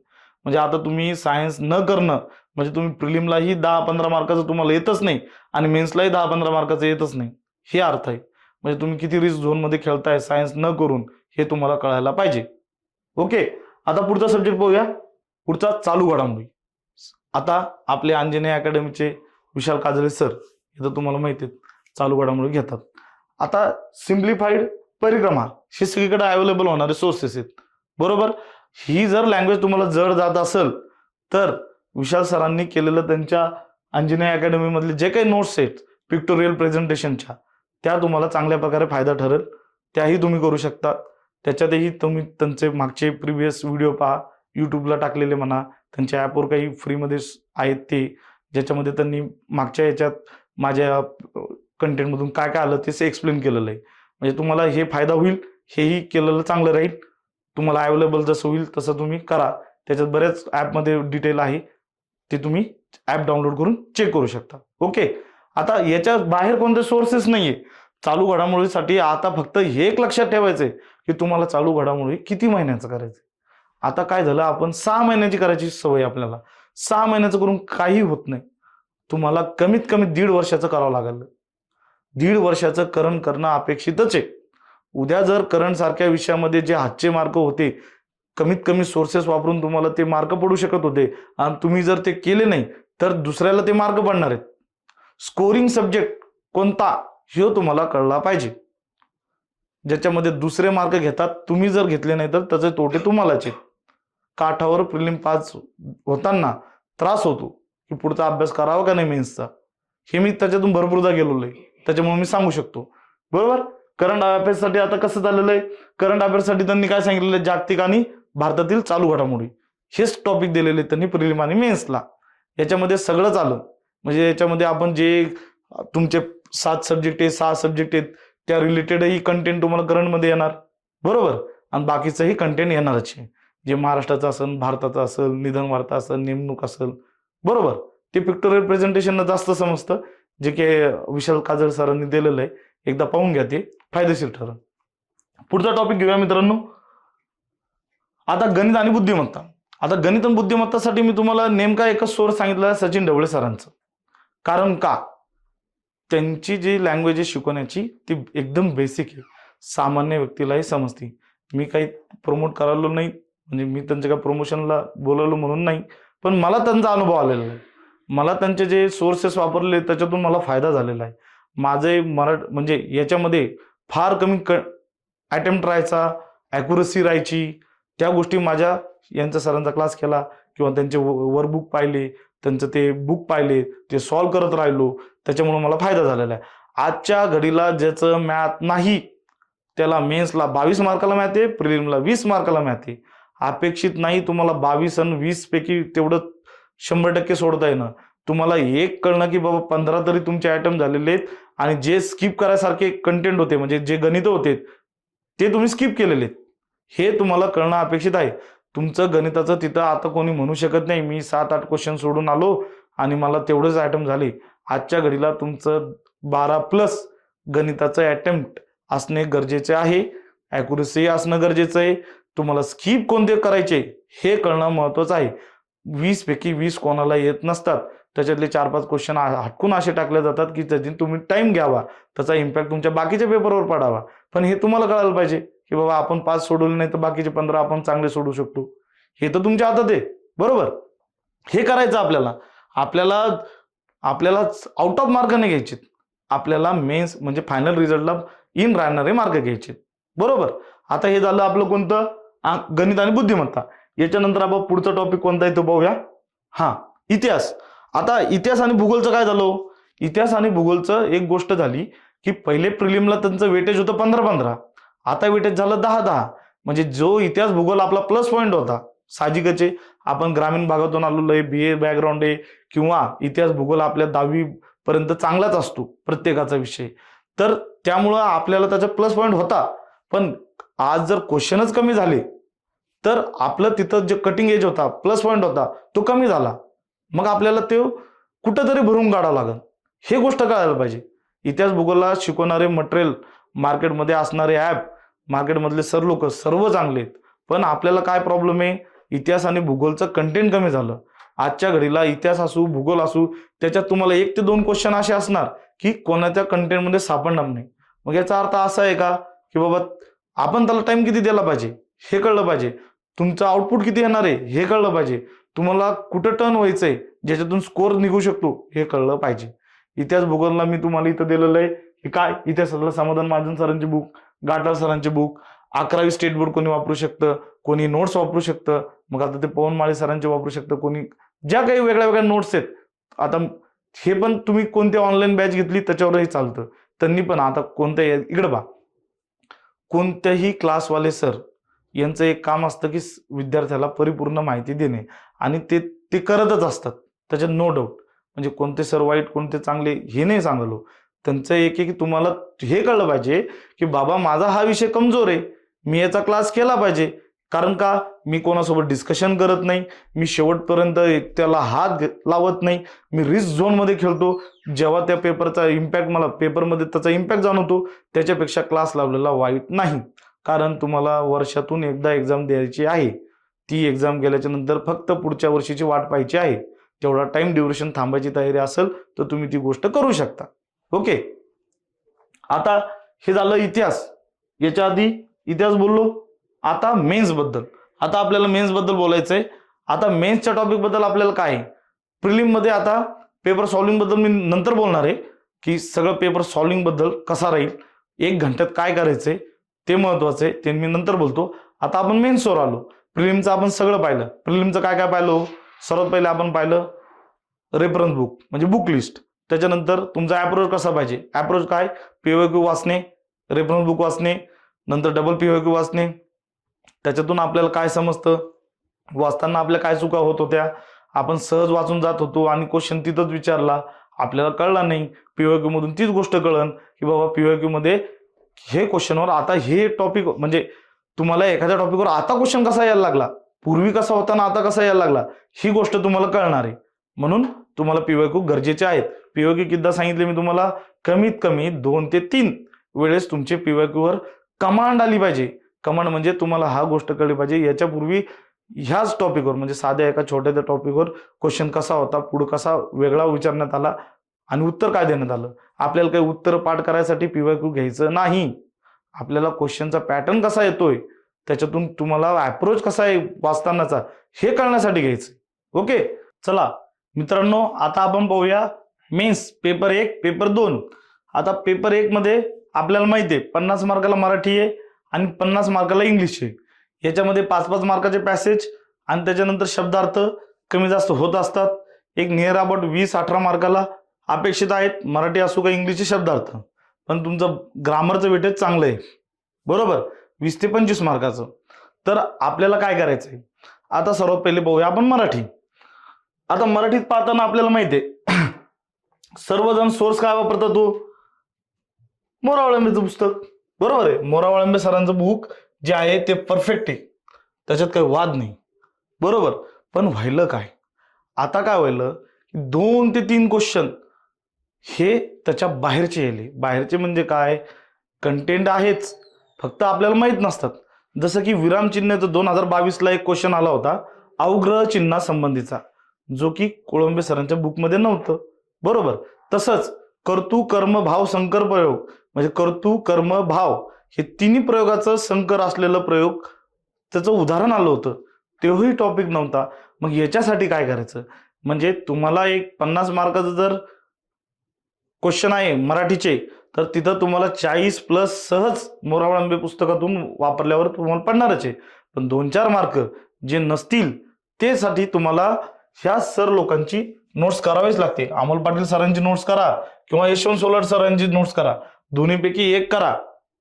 S2: म्हणजे आता तुम्ही सायन्स न करणं म्हणजे तुम्ही प्रिलिमलाही 10-15 मार्काचं तुम्हाला येतच नाही आणि मेन्सलाही 10-15 मार्काचं येतच नाही, हे अर्थ आहे. म्हणजे तुम्ही किती रिस्क झोनमध्ये खेळताय सायन्स न करून हे तुम्हाला कळायला पाहिजे. ओके, आता पुढचा सब्जेक्ट पाहूया. पुढचा चालू घडामोडी. आता आपले अंजनेय अकॅडमीचे विशाल काजळे सर, हे तर तुम्हाला माहिती आहे, चालू घडामोडी घेतात. आता सिम्प्लिफाईड परिक्रमा हे सगळीकडे अवेलेबल होणारे सोर्सेस आहेत, बरोबर. ही जर लँग्वेज तुम्हाला जड जात असेल तर विशाल सरांनी केलेलं त्यांच्या अंजनेय अकॅडमी मधले जे काही नोट्स आहेत पिक्टोरियल प्रेझेंटेशनच्या, त्या तुम्हाला चांगल्या प्रकारे फायदा ठरेल, त्याही तुम्ही करू शकता. त्याच्यातही तुम्ही त्यांचे मागचे प्रिव्हियस व्हिडिओ पहा, युट्यूबला टाकलेले म्हणा, त्यांच्या ॲपवर काही फ्रीमध्ये आहेत ते, ज्याच्यामध्ये त्यांनी मागच्या याच्यात माझ्या कंटेंटमधून काय काय आलं ते एक्सप्लेन केलेलं आहे. म्हणजे तुम्हाला हे फायदा होईल, हेही केलेलं चांगलं राहील. तुम्हाला अवेलेबल जसं होईल तसं तुम्ही करा. त्याच्यात बऱ्याच ॲपमध्ये डिटेल आहे, ते तुम्ही ॲप डाउनलोड करून चेक करू शकता. ओके, आता याच्या बाहेर कोणते सोर्सेस नाहीये चालू घडामोडीसाठी. आता फक्त हे एक लक्षात ठेवायचंय की तुम्हाला चालू घडामोडी किती महिन्याचं करायचं. आता काय झालं, आपण 6 महिन्याची करायची सवय, आपल्याला 6 महिन्याचं करून काही होत नाही. तुम्हाला कमीत कमी 1.5 वर्षाचं करावं लागेल. 1.5 वर्षाचं करंट करणं अपेक्षितच आहे. उद्या जर करंट सारख्या विषयामध्ये जे हातचे मार्क होते, कमीत कमी सोर्सेस वापरून तुम्हाला ते मार्क पडू शकत होते, आणि तुम्ही जर ते केले नाही तर दुसऱ्याला ते मार्क पडणार आहेत. स्कोरिंग सब्जेक्ट कोणता हे तुम्हाला कळला पाहिजे, ज्याच्यामध्ये दुसरे मार्क घेतात. तुम्ही जर घेतले नाही तर त्याचे तोटे तुम्हालाच आहेत. काठावर प्रिलिम पास होताना त्रास होतो की पुढचा अभ्यास करावा का नाही मेन्सचा, हे मी त्याच्यातून भरपूरदा गेलेलो आहे, त्याच्यामुळे मी सांगू शकतो, बरोबर. करंट अफेअर्ससाठी आता कसं झालेलं आहे, करंट अफेअर्ससाठी त्यांनी काय सांगितलेलं आहे, जागतिक आणि भारतातील चालू घडामोडी हेच टॉपिक दिलेले त्यांनी प्रिलिम आणि मेन्सला. याच्यामध्ये सगळंच आलं. म्हणजे याच्यामध्ये आपण जे तुमचे 7 सब्जेक्ट आहेत, 6 सब्जेक्ट आहेत, त्या रिलेटेडही कंटेंट तुम्हाला करंटमध्ये येणार, बरोबर. आणि बाकीचंही कंटेंट येणारच आहे, जे महाराष्ट्राचं असेल, भारताचं असेल, निधन वार्ता असेल, नेमणूक असेल, बरोबर. ते पिक्टोरियल प्रेझेंटेशन जास्त समजतं, जे की विशाल काजळे सरांनी दिलेलं आहे. एकदा पाहून घ्या, ते फायदेशीर ठरेल. पुढचा टॉपिक घेऊया मित्रांनो. आता गणित आणि बुद्धिमत्ता. आता गणित आणि बुद्धिमत्तासाठी मी तुम्हाला नेमका एकच सोर्स सांगितला आहे, सचिन ढवळे सरांचं. कारण का, त्यांची जी लँग्वेज आहे शिकवण्याची ती एकदम बेसिक आहे, सामान्य व्यक्तीलाही समजते. मी काही प्रमोट करायलो नाही, म्हणजे मी त्यांच्या काही प्रमोशनला बोलवलं म्हणून नाही, पण मला त्यांचा अनुभव आलेला आहे. मला त्यांचे जे सोर्सेस वापरले त्याच्यातून मला फायदा झालेला आहे. माझे म्हणजे याच्यामध्ये फार कमी अटेम्प्ट राहायचा, ॲक्युरसी राहायची. त्या गोष्टी माझ्या यांच्या सरांचा क्लास केला किंवा त्यांचे वर्कबुक पाहिले, त्यांचं ते बुक पाहिले, ते सॉल्व करत राहिलो, त्याच्यामुळे मला फायदा झालेला आहे. आजच्या घडीला ज्याचं मॅथ नाही त्याला मेन्सला 22 मार्काला मॅथ आहे, प्रिलिमला 20 मार्काला मॅथ आहे. अपेक्षित नाही तुम्हाला 22 आणि 20 पैकी तेवढं 100% सोडता येणं, तुम्हाला एक कळणं की बाबा 15 तरी तुमचे आयटम झालेले आहेत आणि जे स्किप करायसारखे कंटेंट होते म्हणजे जे गणित होते ते तुम्ही स्किप केलेले आहेत, हे तुम्हाला कळणं अपेक्षित आहे. तुमचं गणिताचं तिथं आता कोणी म्हणू शकत नाही मी 7-8 क्वेश्चन सोडून आलो आणि मला तेवढेच आयटम झाले. आजच्या घडीला तुमचं 12+ गणिताचं अटेम्प्ट असणे गरजेचे आहे, ॲक्युरसी असणं गरजेचं आहे. तुम्हाला स्किप कोणते करायचे हे कळणं महत्त्वाचं आहे. 20 पैकी 20 कोणाला येत नसतात, त्याच्यातले 4-5 क्वेश्चन हटकून असे टाकले जातात की त्याची तुम्ही टाइम घ्यावा, त्याचा इम्पॅक्ट तुमच्या बाकीच्या पेपरवर पडावा. पण हे तुम्हाला कळायला पाहिजे की बाबा आपण 5 सोडवले नाही तर बाकीचे 15 आपण चांगले सोडू शकतो. हे तर तुमच्या हातात आहे, बरोबर. हे करायचं आपल्याला आउट ऑफ मार्क नाही घ्यायचे, आपल्याला मेन्स म्हणजे फायनल रिझल्टला इन राहणारे मार्क घ्यायचे, बरोबर. आता हे झालं आपलं कोणतं, गणित आणि बुद्धिमत्ता. याच्यानंतर आपण पुढचा टॉपिक कोणता आहे तो पाहूया. इतिहास. आता इतिहास आणि भूगोलचं काय झालं, इतिहास आणि भूगोलचं एक गोष्ट झाली की पहिले प्रिलिमला त्यांचं वेटेज होतं 15-15, आता वेटेज झालं 10-10. म्हणजे जो इतिहास भूगोल आपला प्लस पॉईंट होता, साहजिकच आहे आपण ग्रामीण भागातून आलेलो आहे, BA बॅकग्राऊंड आहे किंवा इतिहास भूगोल आपल्या 10वी पर्यंत चांगलाच असतो प्रत्येकाचा विषय, तर त्यामुळं आपल्याला त्याचा प्लस पॉईंट होता. पण आज जर क्वेश्चनच कमी झाले तर आपलं तिथं जे कटिंग एज होता, प्लस पॉईंट होता, तो कमी झाला. मग आपल्याला ते कुठंतरी भरून काढावं लागेल, हे गोष्ट कळायला पाहिजे. इतिहास भूगोलला शिकवणारे मटेरियल, मार्केटमध्ये असणारे ॲप, मार्केटमधले सर लोक सर्व चांगले आहेत. पण आपल्याला काय प्रॉब्लेम आहे, इतिहास आणि भूगोलचं कंटेंट कमी झालं. आजच्या घडीला इतिहास असू भूगोल असू त्याच्यात तुम्हाला 1 ते 2 क्वेश्चन असे असणार की कोणाच्या कंटेंटमध्ये सापडणार नाही. मग याचा अर्थ असा आहे का की बाबा आपण त्याला टाइम किती द्यायला पाहिजे हे कळलं पाहिजे, तुमचं आउटपुट किती येणार आहे हे कळलं पाहिजे, तुम्हाला कुठं टर्न व्हायचंय ज्याच्यातून स्कोर निघू शकतो हे कळलं पाहिजे. इतिहास भूगोलला मी तुम्हाला इथं दिलेलं आहे की काय, इतिहासाला समाधान महाजन सरांची बुक, गाठाळ सरांची बुक, 11वी स्टेट बोर्ड कोणी वापरू शकतं, कोणी नोट्स वापरू शकतं, मग आता ते पवन माळी सरांचे वापरू शकतं, कोणी ज्या काही वेगळ्या वेगळ्या नोट्स आहेत. आता हे पण तुम्ही कोणती ऑनलाईन बॅच घेतली त्याच्यावरही चालतं. त्यांनी पण आता कोणत्या इकडे पहा, कोणत्याही क्लासवाले सर यांचं एक काम असतं की विद्यार्थ्याला परिपूर्ण माहिती देणे आणि ते करतच असतात, त्याच्यात नो डाऊट. म्हणजे कोणते सर वाईट कोणते चांगले हे नाही सांगलो, त्यांचं एक आहे की तुम्हाला हे कळलं पाहिजे की बाबा माझा हा विषय कमजोर आहे, मी याचा क्लास केला पाहिजे. कारण का, मी कोणासोबत डिस्कशन करत नाही, मी शेवटपर्यंत त्याला हात लावत नाही, मी रिस्क झोनमध्ये खेळतो. जेव्हा त्या पेपरचा इम्पॅक्ट मला पेपरमध्ये त्याचा इम्पॅक्ट जाणवतो त्याच्यापेक्षा क्लास लावलेला वाईट नाही. कारण तुम्हाला वर्षातून एकदा एक्झाम द्यायची आहे, ती एक्झाम गेल्याच्या नंतर फक्त पुढच्या वर्षीची वाट पाहायची आहे. तेवढा टाइम ड्युरेशन थांबायची तयारी असेल तर तुम्ही ती गोष्ट करू शकता. ओके, आता हे झालं इतिहास. याच्या आधी इतिहास बोललो, आता मेन्स बद्दल. आता आपल्याला मेन्स बद्दल बोलायचंय. आता मेन्सच्या टॉपिक बद्दल आपल्याला काय, प्रिलिम मध्ये आता पेपर सॉल्विंग बद्दल मी नंतर बोलणार आहे की सगळं पेपर सॉल्विंग बद्दल कसा राहील, 1 घंट्यात काय करायचंय ते महत्वाचं आहे, ते मी नंतर बोलतो. आता आपण मेन्सवर आलो. प्रिलिमचं आपण सगळं पाहिलं. प्रिलिमचं काय काय पाहिलं, सर्वात पहिले आपण पाहिलं रेफरन्स बुक म्हणजे बुक लिस्ट. त्याच्यानंतर तुमचा अप्रोच कसा पाहिजे, अप्रोच काय, PYQ वाचणे, रेफरन्स बुक वाचणे, नंतर डबल PYQ वाचणे. त्याच्यातून आपल्याला काय समजतं, वाचताना आपल्या काय चुका होत होत्या, आपण सहज वाचून जात होतो आणि क्वेश्चन तिथंच विचारला, आपल्याला कळला नाही, PYQ मधून तीच गोष्ट कळन की बाबा PYQ मध्ये हे क्वेश्चनवर आता हे टॉपिक म्हणजे तुम्हाला एखाद्या टॉपिकवर आता क्वेश्चन कसा यायला लागला, पूर्वी कसा होता ना आता कसा यायला लागला, ही गोष्ट तुम्हाला कळणार आहे. म्हणून तुम्हाला PYQ गरजेचे आहेत. PYQ किती सांगितले मी तुम्हाला, कमीत कमी 2 ते 3 वेळेस तुमचे PYQ वर कमांड आली पाहिजे. कमांड म्हणजे तुम्हाला हा गोष्ट कळली पाहिजे याच्यापूर्वी ह्याच टॉपिकवर म्हणजे साध्या एका छोट्या टॉपिकवर क्वेश्चन कसा होता, पुढे कसा वेगळा विचारण्यात आला आणि उत्तर काय देण्यात आलं. आपल्याला काही उत्तर पाठ करायसाठी PYQ घ्यायचं नाही, आपल्याला क्वेश्चनचा पॅटर्न कसा येतोय, त्याच्यातून तुम्हाला अप्रोच कसा आहे वाचतानाचा हे कळण्यासाठी घ्यायचं. ओके, चला मित्रांनो, आता आपण पाहूया मेन्स पेपर 1 पेपर 2. आता पेपर 1 मध्ये आपल्याला माहिती आहे 50 मार्काला मराठी आहे आणि 50 मार्काला इंग्लिश आहे. याच्यामध्ये 5-5 मार्काचे पॅसेज आणि त्याच्यानंतर शब्दार्थ कमी जास्त होत असतात. एक नियर अबाउट 20-18 मार्काला अपेक्षित आहेत, मराठी असो का इंग्लिशचे शब्दार्थ. पण तुमचं ग्रामरचं वेटेज चांगलं आहे, बरोबर, 20 ते 25 मार्काचं. तर आपल्याला काय करायचंय, आता सर्वात पहिले पाहूया आपण मराठी. आता मराठीत पाहताना आपल्याला माहिती आहे सर्वजण सोर्स काय वापरतात? तो मोरावळंबेचं पुस्तक, बरोबर आहे. मोरावळंबे सरांचं बुक जे आहे ते परफेक्ट आहे, त्याच्यात काही वाद नाही, बरोबर. पण व्हायलं काय, आता काय व्हायलं, 2 ते 3 क्वेश्चन हे त्याच्या बाहेरचे येले. बाहेरचे म्हणजे काय, कंटेंट आहेच, फक्त आपल्याला माहित नसतात. जसं की विराम चिन्हाचं 2022ला एक क्वेश्चन आला होता अवग्रह चिन्हासंबंधीचा, जो की कोळंबे सरांच्या बुकमध्ये नव्हतं, बरोबर. तसंच कर्तृ कर्म भाव संकर प्रयोग, म्हणजे कर्तृ कर्म भाव हे तिन्ही प्रयोगाचं संकर असलेलं प्रयोग, त्याचं उदाहरण आलं होतं, तेही टॉपिक नव्हता. मग याच्यासाठी काय करायचं, म्हणजे तुम्हाला एक 50 मार्काचं जर क्वेश्चन आहे मराठीचे, तर तिथं तुम्हाला 40+ सहज मोरावळंबे पुस्तकातून वापरल्यावर तुम्हाला पडणारच आहे. पण 2-4 मार्क जे नसतील त्यासाठी तुम्हाला ह्या सर लोकांची नोट्स करावीच लागते. अमोल पाटील सरांची नोट्स करा किंवा यशवंत सोलार सरांची नोट्स करा, दोन्हीपैकी एक करा,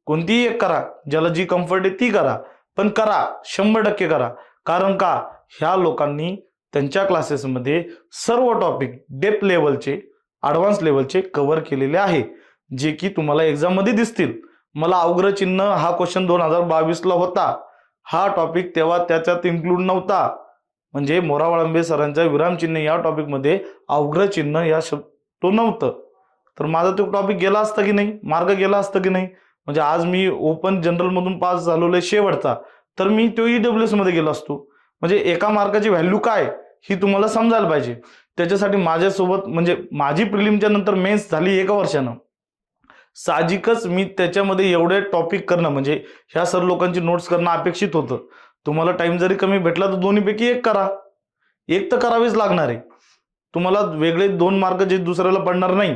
S2: कोणतीही एक करा, ज्याला जी कम्फर्ट आहे ती करा, पण करा, 100% करा. कारण का, ह्या लोकांनी त्यांच्या क्लासेसमध्ये सर्व टॉपिक डेप्थ लेवलचे, ॲडव्हान्स लेवलचे कव्हर केलेले आहे, जे की तुम्हाला एक्झाममध्ये दिसतील. मला अवग्रह चिन्ह हा क्वेश्चन 2022ला होता, हा टॉपिक तेव्हा त्याच्यात इन्क्लूड नव्हता. म्हणजे मोरावळंबे सरांच्या विराम चिन्ह या टॉपिकमध्ये अवग्रह चिन्ह या तो नव्हतं, तर माझा तो टॉपिक गेला असता की नाही, मार्क गेला असता की नाही. म्हणजे आज मी ओपन जनरलमधून पास झालेलो आहे शेवटचा, तर मी तो EWS मध्ये गेलो असतो. म्हणजे एका मार्काची व्हॅल्यू काय ही तुम्हाला समजायला पाहिजे. त्याच्यासाठी माझ्यासोबत, म्हणजे माझी प्रिलिमच्या नंतर मेन्स झाली 1 वर्षानं, साहजिकच मी त्याच्यामध्ये एवढे टॉपिक करणं, म्हणजे ह्या सर लोकांची नोट्स करणं अपेक्षित होतं. तुम्हाला टाइम जरी कमी भेटला तर दोन्हीपैकी एक करा, एक तर करावीच लागणार आहे. तुम्हाला वेगळे 2 मार्क जे दुसऱ्याला पडणार नाही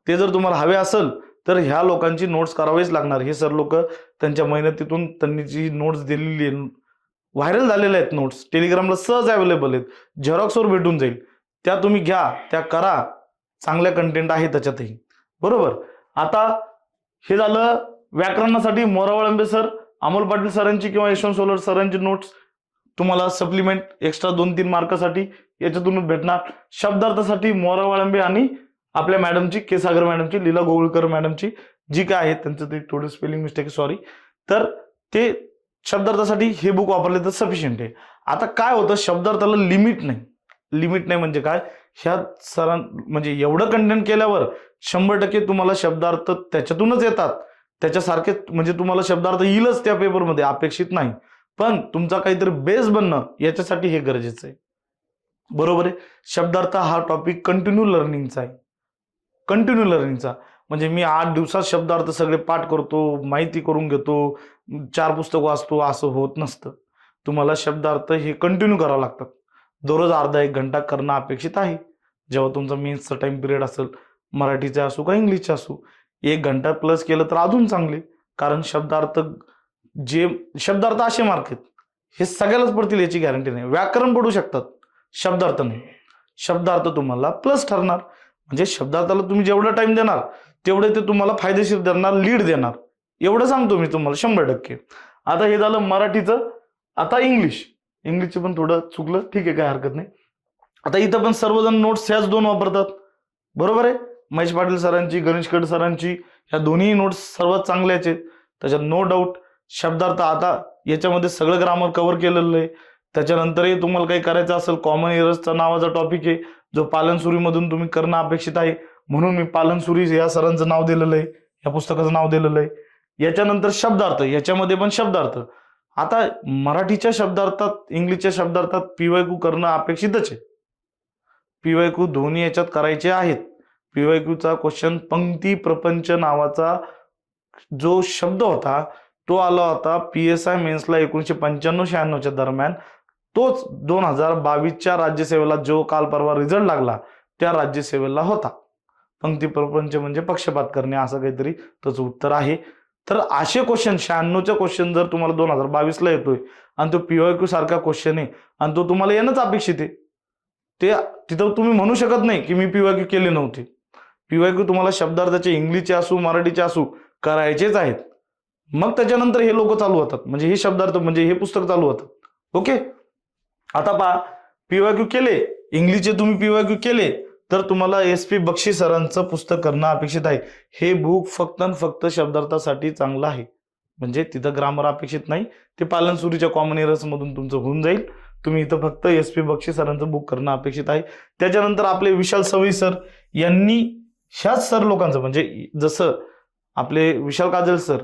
S2: ते जर तुम्हाला हवे असेल तर ह्या लोकांची नोट्स करावीच लागणार. हे सर लोक त्यांच्या मेहनतीतून त्यांनी जी नोट्स दिलेली आहे, व्हायरल झालेल्या आहेत नोट्स, टेलिग्रामला सहज अवेलेबल आहेत, झेरॉक्सवर भेटून जाईल, त्या तुम्ही घ्या, त्या करा, चांगल्या कंटेंट आहे त्याच्यातही, बरोबर. आता हे झालं व्याकरणासाठी मोरावळंबे सर, अमोल पाटील सरांची किंवा यशवंत सोलर सरांची नोट्स तुम्हाला सप्लिमेंट एक्स्ट्रा 2-3 मार्कासाठी याच्यातूनच भेटणार. शब्दार्थासाठी मोरावळंबे आणि आपल्या मॅडमची, के सागर मॅडमची, लीला गोवळकर मॅडमची जी काय आहे, त्यांचं ते थोडं स्पेलिंग मिस्टेक, सॉरी, तर ते शब्दार्थासाठी हे बुक वापरले तर सफिशियंट आहे. आता काय होतं, शब्दार्थाला लिमिट नाही. लिमिट नाही म्हणजे काय, ह्या सरां म्हणजे एवढं कंटेंट केल्यावर 100% तुम्हाला शब्दार्थ त्याच्यातूनच येतात, त्याच्यासारखे म्हणजे तुम्हाला शब्दार्थ येईलच त्या पेपरमध्ये, अपेक्षित नाही. पण तुमचा काहीतरी बेस बनणं याच्यासाठी हे गरजेचं आहे, बरोबर आहे. शब्दार्थ हा टॉपिक कंटिन्यू लर्निंगचा आहे, कंटिन्यू लर्निंगचा. म्हणजे मी 8 दिवसात शब्दार्थ सगळे पाठ करतो, माहिती करून घेतो, 4 पुस्तक वाचतो, असं होत नसतं. तुम्हाला शब्दार्थ हे कंटिन्यू करावं लागतात, दररोज अर्धा-1 घंटा करणं अपेक्षित आहे. जेव्हा तुमचा मेन्सचा टाइम पिरियड असेल, मराठीचे असो का इंग्लिशचे असो, 1 घंटा प्लस केलं तर अजून चांगले. कारण शब्दार्थ असे मार्क आहेत, हे सगळ्यालाच पडतील याची गॅरंटी नाही. व्याकरण पडू शकतात, शब्दार्थ नाही. शब्दार्थ तुम्हाला प्लस ठरणार, म्हणजे शब्दार्थाला तुम्ही जेवढा टाइम देणार तेवढे ते तुम्हाला फायदेशीर देणार, लीड देणार, एवढं सांगतो मी तुम्हाला 100%. आता हे झालं मराठीचं. आता इंग्लिशचं पण थोडं चुकलं, ठीक आहे, काय हरकत नाही. आता इथं पण सर्वजण नोट्स ह्याच 2 वापरतात, बरोबर आहे. महेश पाटील सरांची, गणेश कड सरांची, ह्या दोन्ही नोट्स सर्वात चांगल्याच आहेत, त्याच्यात नो डाऊट. शब्दार्थ आता याच्यामध्ये सगळं ग्रामर कव्हर केलेलं आहे. त्याच्यानंतरही तुम्हाला काही करायचं असेल, कॉमन एरर्सचा नावाचा टॉपिक आहे, जो पालनसुरीमधून तुम्ही करणं अपेक्षित आहे, म्हणून मी पालनसुरी या सरांचं नाव दिलेलं आहे, या पुस्तकाचं नाव दिलेलं आहे. याच्यानंतर शब्दार्थ, याच्यामध्ये पण शब्दार्थ. आता मराठीच्या शब्दार्थात, इंग्लिशच्या शब्दार्थात PYQ करणं अपेक्षितच आहे. PYQ दोन्ही याच्यात करायचे आहेत. PYQचा क्वेश्चन पंक्ती प्रपंच नावाचा जो शब्द होता तो आला होता PSI मेन्सला 1995-96 दरम्यान. तोच 2022च्या राज्यसेवेला जो काल परवा रिझल्ट लागला त्या राज्यसेवेला होता. पंक्ती प्रपंच म्हणजे पक्षपात करणे, असं काहीतरी त्याचं उत्तर आहे. तर असे क्वेश्चन 96चा क्वेश्चन जर तुम्हाला 2022ला येतोय आणि तो PYQ सारखा क्वेश्चन आहे आणि तो तुम्हाला येणंच अपेक्षित आहे, ते तिथं तुम्ही म्हणू शकत नाही की मी PYQ केले नव्हते. PYQ तुम्हाला शब्दार्थाचे इंग्लिशचे असू मराठीचे असू करायचेच आहेत. मग त्याच्यानंतर हे लोक चालू होतात, म्हणजे हे शब्दार्थ, म्हणजे हे पुस्तक चालू होतं. ओके. आता पहा, PYQ केले, इंग्लिशचे तुम्ही PYQ केले तर तुम्हाला SP बक्षी सरांचं पुस्तक करणं अपेक्षित आहे. हे बुक फक्त आणि फक्त शब्दार्थासाठी चांगलं आहे. म्हणजे तिथं ग्रामर अपेक्षित नाही, ते पालनसुरीच्या कॉमन एरर्स मधून तुमचं होऊन जाईल. तुम्ही इथं फक्त SP बक्षी सरांचं बुक करणं अपेक्षित आहे. त्याच्यानंतर आपले विशाल सवई सर यांनी ह्याच सर लोकांचं, म्हणजे जसं आपले विशाल काजल सर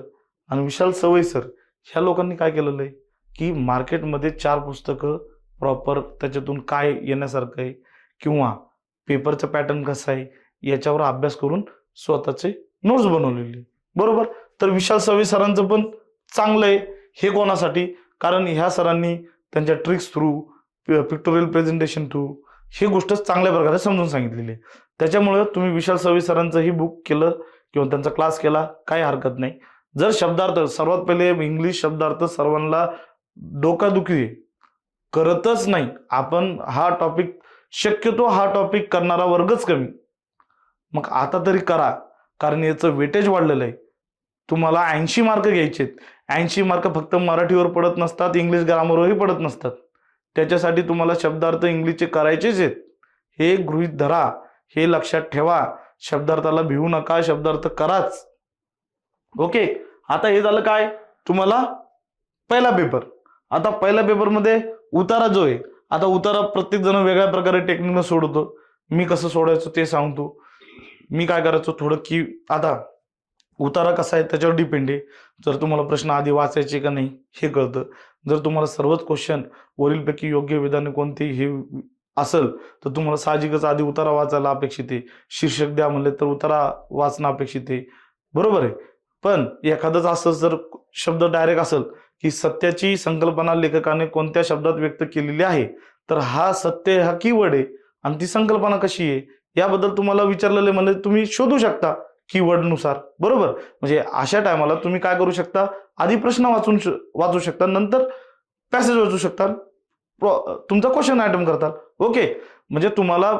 S2: आणि विशाल सवई सर ह्या लोकांनी काय केलेलं आहे की मार्केटमध्ये 4 पुस्तकं प्रॉपर त्याच्यातून काय येण्यासारखं आहे किंवा पेपरचं पॅटर्न कसं आहे याच्यावर अभ्यास करून स्वतःचे नोट्स बनवलेले, बरोबर. तर विशाल सवई सरांचं पण चांगलं आहे. हे कोणासाठी? कारण ह्या सरांनी त्यांच्या tricks through, pictorial presentation through ही गोष्ट चांगल्या प्रकारे समजून सांगितलेली आहे. त्याच्यामुळे तुम्ही विशाल सवई सरांचंही बुक केलं किंवा त्यांचा क्लास केला काही हरकत नाही. जर शब्दार्थ, सर्वात पहिले इंग्लिश शब्दार्थ सर्वांना डोकादुखी करतच नाही. आपण हा टॉपिक, शक्यतो हा टॉपिक करणारा वर्गच कमी. मग आता तरी करा, कारण याचं वेटेज वाढलेलं आहे. तुम्हाला 80 मार्क घ्यायचेत. 80 मार्क फक्त मराठीवर पडत नसतात, इंग्लिश ग्रामरवरही पडत नसतात. त्याच्यासाठी तुम्हाला शब्दार्थ इंग्लिशचे करायचेच आहेत. हे गृहीत धरा, हे लक्षात ठेवा. शब्दार्थाला भिवू नका, शब्दार्थ कराच. ओके. आता हे झालं काय, तुम्हाला पहिला पेपर. आता पहिल्या पेपरमध्ये उतारा जो आहे, आता उतारा प्रत्येक जण वेगळ्या प्रकारे टेक्निकनं सोडवतो. मी कसं सोडायचं ते सांगतो. मी काय करायचो थोडं की, आता उतारा कसा आहे त्याच्यावर डिपेंड आहे. जर तुम्हाला प्रश्न आधी वाचायचे का नाही हे कळतं. जर तुम्हाला सर्वच क्वेश्चन वरीलपैकी योग्य विधाने कोणते हे असेल तर तुम्हाला साहजिकच आधी उतारा वाचायला अपेक्षित आहे. शीर्षक द्या म्हणले तर उतारा वाचणं अपेक्षित आहे, बरोबर आहे. पण एखादंच असं जर शब्द डायरेक्ट असेल की सत्याची संकल्पना लेखकाने कोणत्या शब्दात व्यक्त केलेली आहे, तर हा सत्य हा कीवर्ड आहे आणि ती संकल्पना कशी आहे याबद्दल तुम्हाला विचारलेले म्हणजे तुम्ही शोधू शकता कीवर्ड नुसार, बरोबर. म्हणजे अशा टायमाला तुम्ही काय करू शकता, आधी प्रश्न वाचू शकता, नंतर पॅसेज वाचू शकता, तुमचा क्वेश्चन आयटम करतात. ओके. म्हणजे तुम्हाला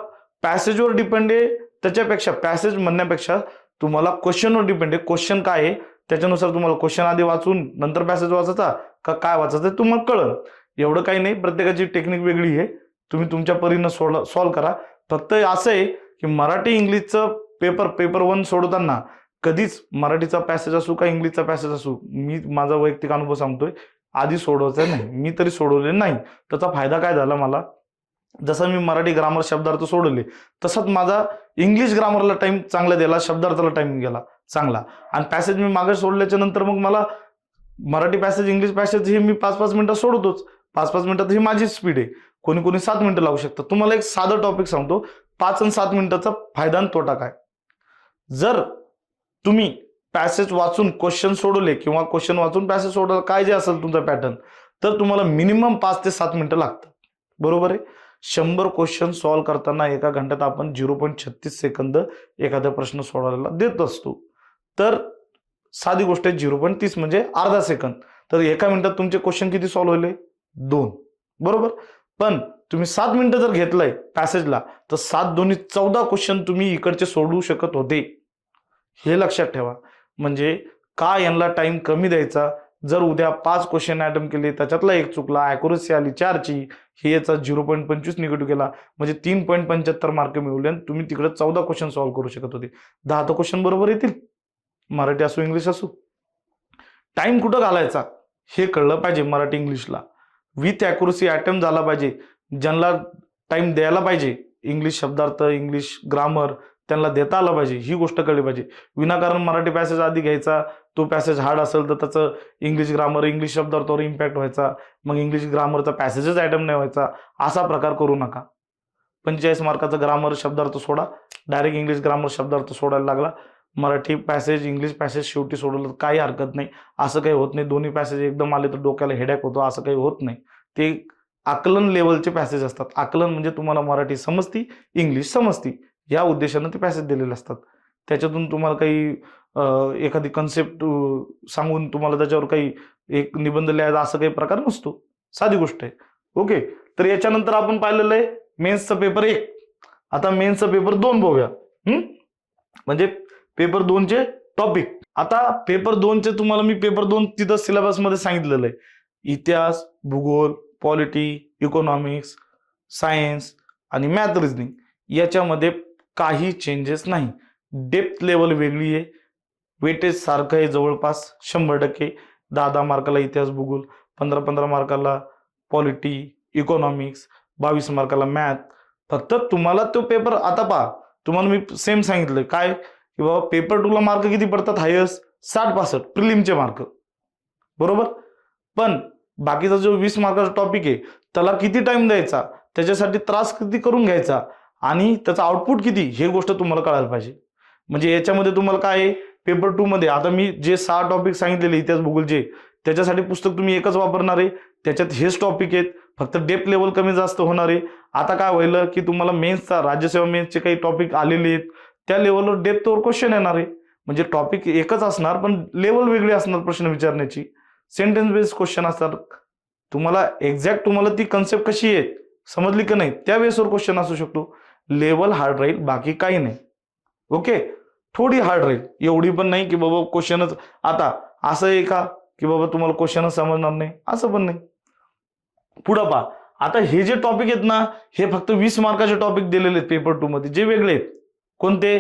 S2: पॅसेजवर डिपेंड आहे, त्याच्यापेक्षा पॅसेज म्हणण्यापेक्षा तुम्हाला क्वेश्चनवर डिपेंड आहे. क्वेश्चन काय आहे त्याच्यानुसार तुम्हाला क्वेश्चन आधी वाचून नंतर पॅसेज वाचायचा का काय वाचायचं तुम्हाला कळलं. एवढं काही नाही, प्रत्येकाची टेक्निक वेगळी आहे. तुम्ही तुमच्या परीनं सॉल्व्ह करा. फक्त असं आहे की मराठी इंग्लिशचं पेपर 1 सोडवताना कधीच मराठीचा पॅसेज असू का इंग्लिशचा पॅसेज असू, मी माझा वैयक्तिक अनुभव सांगतोय, आधी सोडवायचा नाही. मी तरी सोडवले नाही. त्याचा फायदा काय झाला मला, जसं मी मराठी ग्रामर शब्दार्थ सोडवले तसंच माझा इंग्लिश ग्रामरला टाइम चांगला दिला, शब्दार्थाला टाइम गेला चांगला. आणि पॅसेज मी मागे सोडल्याच्या नंतर मग मला मराठी पॅसेज इंग्लिश पॅसेज हे मी 5-5 मिनिटात सोडवतोच. 5-5 मिनिटात ही माझी स्पीड आहे. कोणी 7 मिनिटं लागू शकतात. तुम्हाला एक साधं टॉपिक सांगतो, 5 आणि 7 मिनिटाचा फायदा आणि तोटा काय. जर तुम्ही पॅसेज वाचून क्वेश्चन सोडवले किंवा क्वेश्चन वाचून पॅसेज सोडवलं, काय जे असेल तुमचा पॅटर्न, तर तुम्हाला मिनिमम 5 ते 7 मिनिटं लागतात, बरोबर आहे. 100 क्वेश्चन सॉल्व्ह करताना एका घंट्यात आपण 0.36 सेकंद एखादा प्रश्न सोडवायला देत असतो. तर साधी गोष्ट आहे 0.30 म्हणजे अर्धा सेकंद. तर एका मिनिटात तुमचे क्वेश्चन किती सॉल्व्ह होईल, 2, बरोबर. पण तुम्ही 7 मिनिटं जर घेतलंय पॅसेजला तर 7 दोन्ही 14 क्वेश्चन तुम्ही इकडचे सोडवू शकत होते. हे लक्षात ठेवा. म्हणजे का यांना टाइम कमी द्यायचा. जर उद्या 5 क्वेश्चन अटेम्प्ट केले, त्याच्यातला एक चुकला, अॅक्युरसी आली 4ची, हे याचा 0.25 निगेटिव्ह केला म्हणजे 3.75 मार्क मिळवले आणि तुम्ही तिकडे 14 क्वेश्चन सॉल्व्ह करू शकत होते. 10 तर क्वेश्चन बरोबर येतील, मराठी असो इंग्लिश असो. टाइम कुठं घालायचा हे कळलं पाहिजे. मराठी इंग्लिशला विथ अॅक्युरसी अटेम्प्ट झाला पाहिजे. ज्यांना टाइम द्यायला पाहिजे इंग्लिश शब्दार्थ इंग्लिश ग्रामर त्यांना देता आला पाहिजे, ही गोष्ट कळली पाहिजे. विनाकारण मराठी पॅसेज आधी घ्यायचा, तो पॅसेज हार्ड असेल तर त्याचं इंग्लिश ग्रामर इंग्लिश शब्दार्थावर इम्पॅक्ट व्हायचा, मग इंग्लिश ग्रामरचा पॅसेजच आयटम नाही व्हायचा. असा प्रकार करू नका. 45 मार्काचा ग्रामर शब्दार्थ सोडा, डायरेक्ट इंग्लिश ग्रामर शब्दार्थ सोडायला लागला. मराठी पॅसेज इंग्लिश पॅसेज शेवटी सोडवलं काही हरकत नाही. असं काही होत नाही दोन्ही पॅसेज एकदम आले तर डोक्याला हेडॅक होतो, असं काही होत नाही. ते आकलन लेवलचे पॅसेज असतात. आकलन म्हणजे तुम्हाला मराठी समजती इंग्लिश समजती या उद्देशानं ते पॅसेज दिलेले असतात. त्याच्यातून तुम्हाला काही एखादी कन्सेप्ट सांगून तुम्हाला त्याच्यावर काही एक निबंध लिहायचा असं काही प्रकार नसतो, साधी गोष्ट आहे. ओके. तर याच्यानंतर आपण पाहिलेलं आहे मेन्सचा पेपर 1. आता मेन्सचा पेपर 2 बघूया. म्हणजे पेपर 2चे टॉपिक. आता पेपर 2चे तुम्हाला मी पेपर 2 तिथं सिलेबस मध्ये सांगितलेलं आहे. इतिहास, भूगोल, पॉलिटी, इकॉनॉमिक्स, सायन्स आणि मॅथ रिझनिंग याच्यामध्ये काही चेंजेस नाही. डेप्थ लेवल वेगळी आहे, वेटेज सारखं आहे जवळपास 100%. 10 मार्काला इतिहास भूगोल, 15 मार्काला पॉलिटी इकॉनॉमिक्स, 22 मार्काला मॅथ. फक्त तुम्हाला तो पेपर आता पहा, तुम्हाला मी सेम सांगितलं काय की बाबा पेपर 2 ला मार्क किती पडतात हायस्ट 60-65 प्रिलिमचे मार्क, बरोबर. पण बाकीचा जो 20 मार्काचा टॉपिक आहे त्याला किती टाइम द्यायचा, त्याच्यासाठी त्रास किती करून घ्यायचा आणि त्याचा आउटपुट किती, हे गोष्ट तुम्हाला कळायला पाहिजे. म्हणजे याच्यामध्ये तुम्हाला काय आहे, पेपर 2 मध्ये आता मी जे 6 टॉपिक सांगितलेले इतिहास भूगोलचे, त्याच्यासाठी पुस्तक तुम्ही एकच वापरणार आहे, त्याच्यात हेच टॉपिक आहेत, फक्त डेप्थ लेवल कमी जास्त होणार आहे. आता काय व्हायलं की तुम्हाला मेन्सचा राज्यसेवा मेन्सचे काही टॉपिक आलेले आहेत, त्या लेवलवर डेप्थवर क्वेश्चन येणार आहे. म्हणजे टॉपिक एकच असणार पण लेवल वेगळी असणार प्रश्न विचारण्याची, सेंटेन्स बेस्ड क्वेश्चन असतात. तुम्हाला एक्झॅक्ट तुम्हाला ती कन्सेप्ट कशी आहे समजली की नाही त्या बेसवर क्वेश्चन असू शकतो. लेवल हार्ड राहील, बाकी काही नाही. ओके, थोडी हार्ड राहील, एवढी पण नाही की बाबा क्वेश्चनच आता असं आहे का की बाबा तुम्हाला क्वेश्चनच समजणार नाही, असं पण नाही. पुढं पहा, आता हे जे टॉपिक आहेत ना, हे फक्त 20 मार्काचे टॉपिक दिलेले आहेत पेपर 2 मध्ये, जे वेगळे आहेत. कोणते?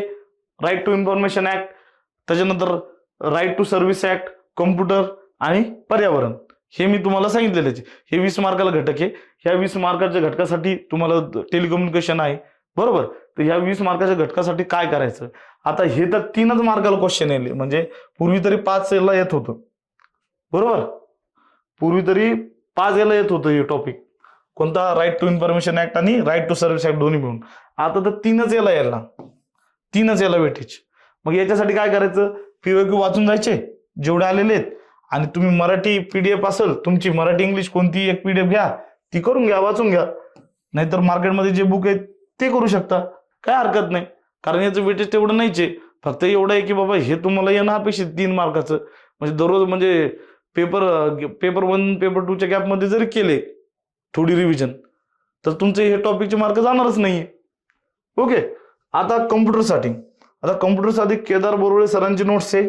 S2: राईट टू इन्फॉर्मेशन ऍक्ट, त्याच्यानंतर right to service act, computer आणि पर्यावरण. हे मी तुम्हाला सांगितलेले, हे 20 मार्काला घटक आहे. ह्या 20 मार्काच्या घटकासाठी तुम्हाला टेलिकम्युनिकेशन आहे, बरोबर. तर ह्या 20 मार्काच्या घटकासाठी काय करायचं, आता हे तर 3च मार्काला क्वेश्चन येईल. म्हणजे पूर्वी तरी 5 याला येत होतं, बरोबर. पूर्वी तरी 5 याला येत होतं हे टॉपिक, कोणता? राईट टू इन्फॉर्मेशन ऍक्ट आणि राईट टू सर्व्हिस ऍक्ट दोन्ही मिळून. आता तर 3च याला यायला, 3च याला वेटेज. मग याच्यासाठी काय करायचं, PYQ वाचून जायचे जेवढे आलेले आहेत, आणि तुम्ही मराठी PDF असेल तुमची, मराठी इंग्लिश कोणती एक PDF घ्या, ती करून घ्या, वाचून घ्या. नाहीतर मार्केटमध्ये जे बुक आहेत ते करू शकता, काय हरकत नाही. कारण याचं वेटेज तेवढं नाहीच आहे, फक्त एवढं आहे की बाबा हे तुम्हाला येणं अपेक्षित 3 मार्काचं. म्हणजे दररोज म्हणजे पेपर 1 पेपर 2च्या गॅपमध्ये जरी केले थोडी रिव्हिजन, तर तुमचे हे टॉपिकचे मार्क जाणारच नाहीये. ओके, आता कम्प्युटरसाठी, आता कम्प्युटरसाठी केदार बोरवळे सरांची नोट्स आहे.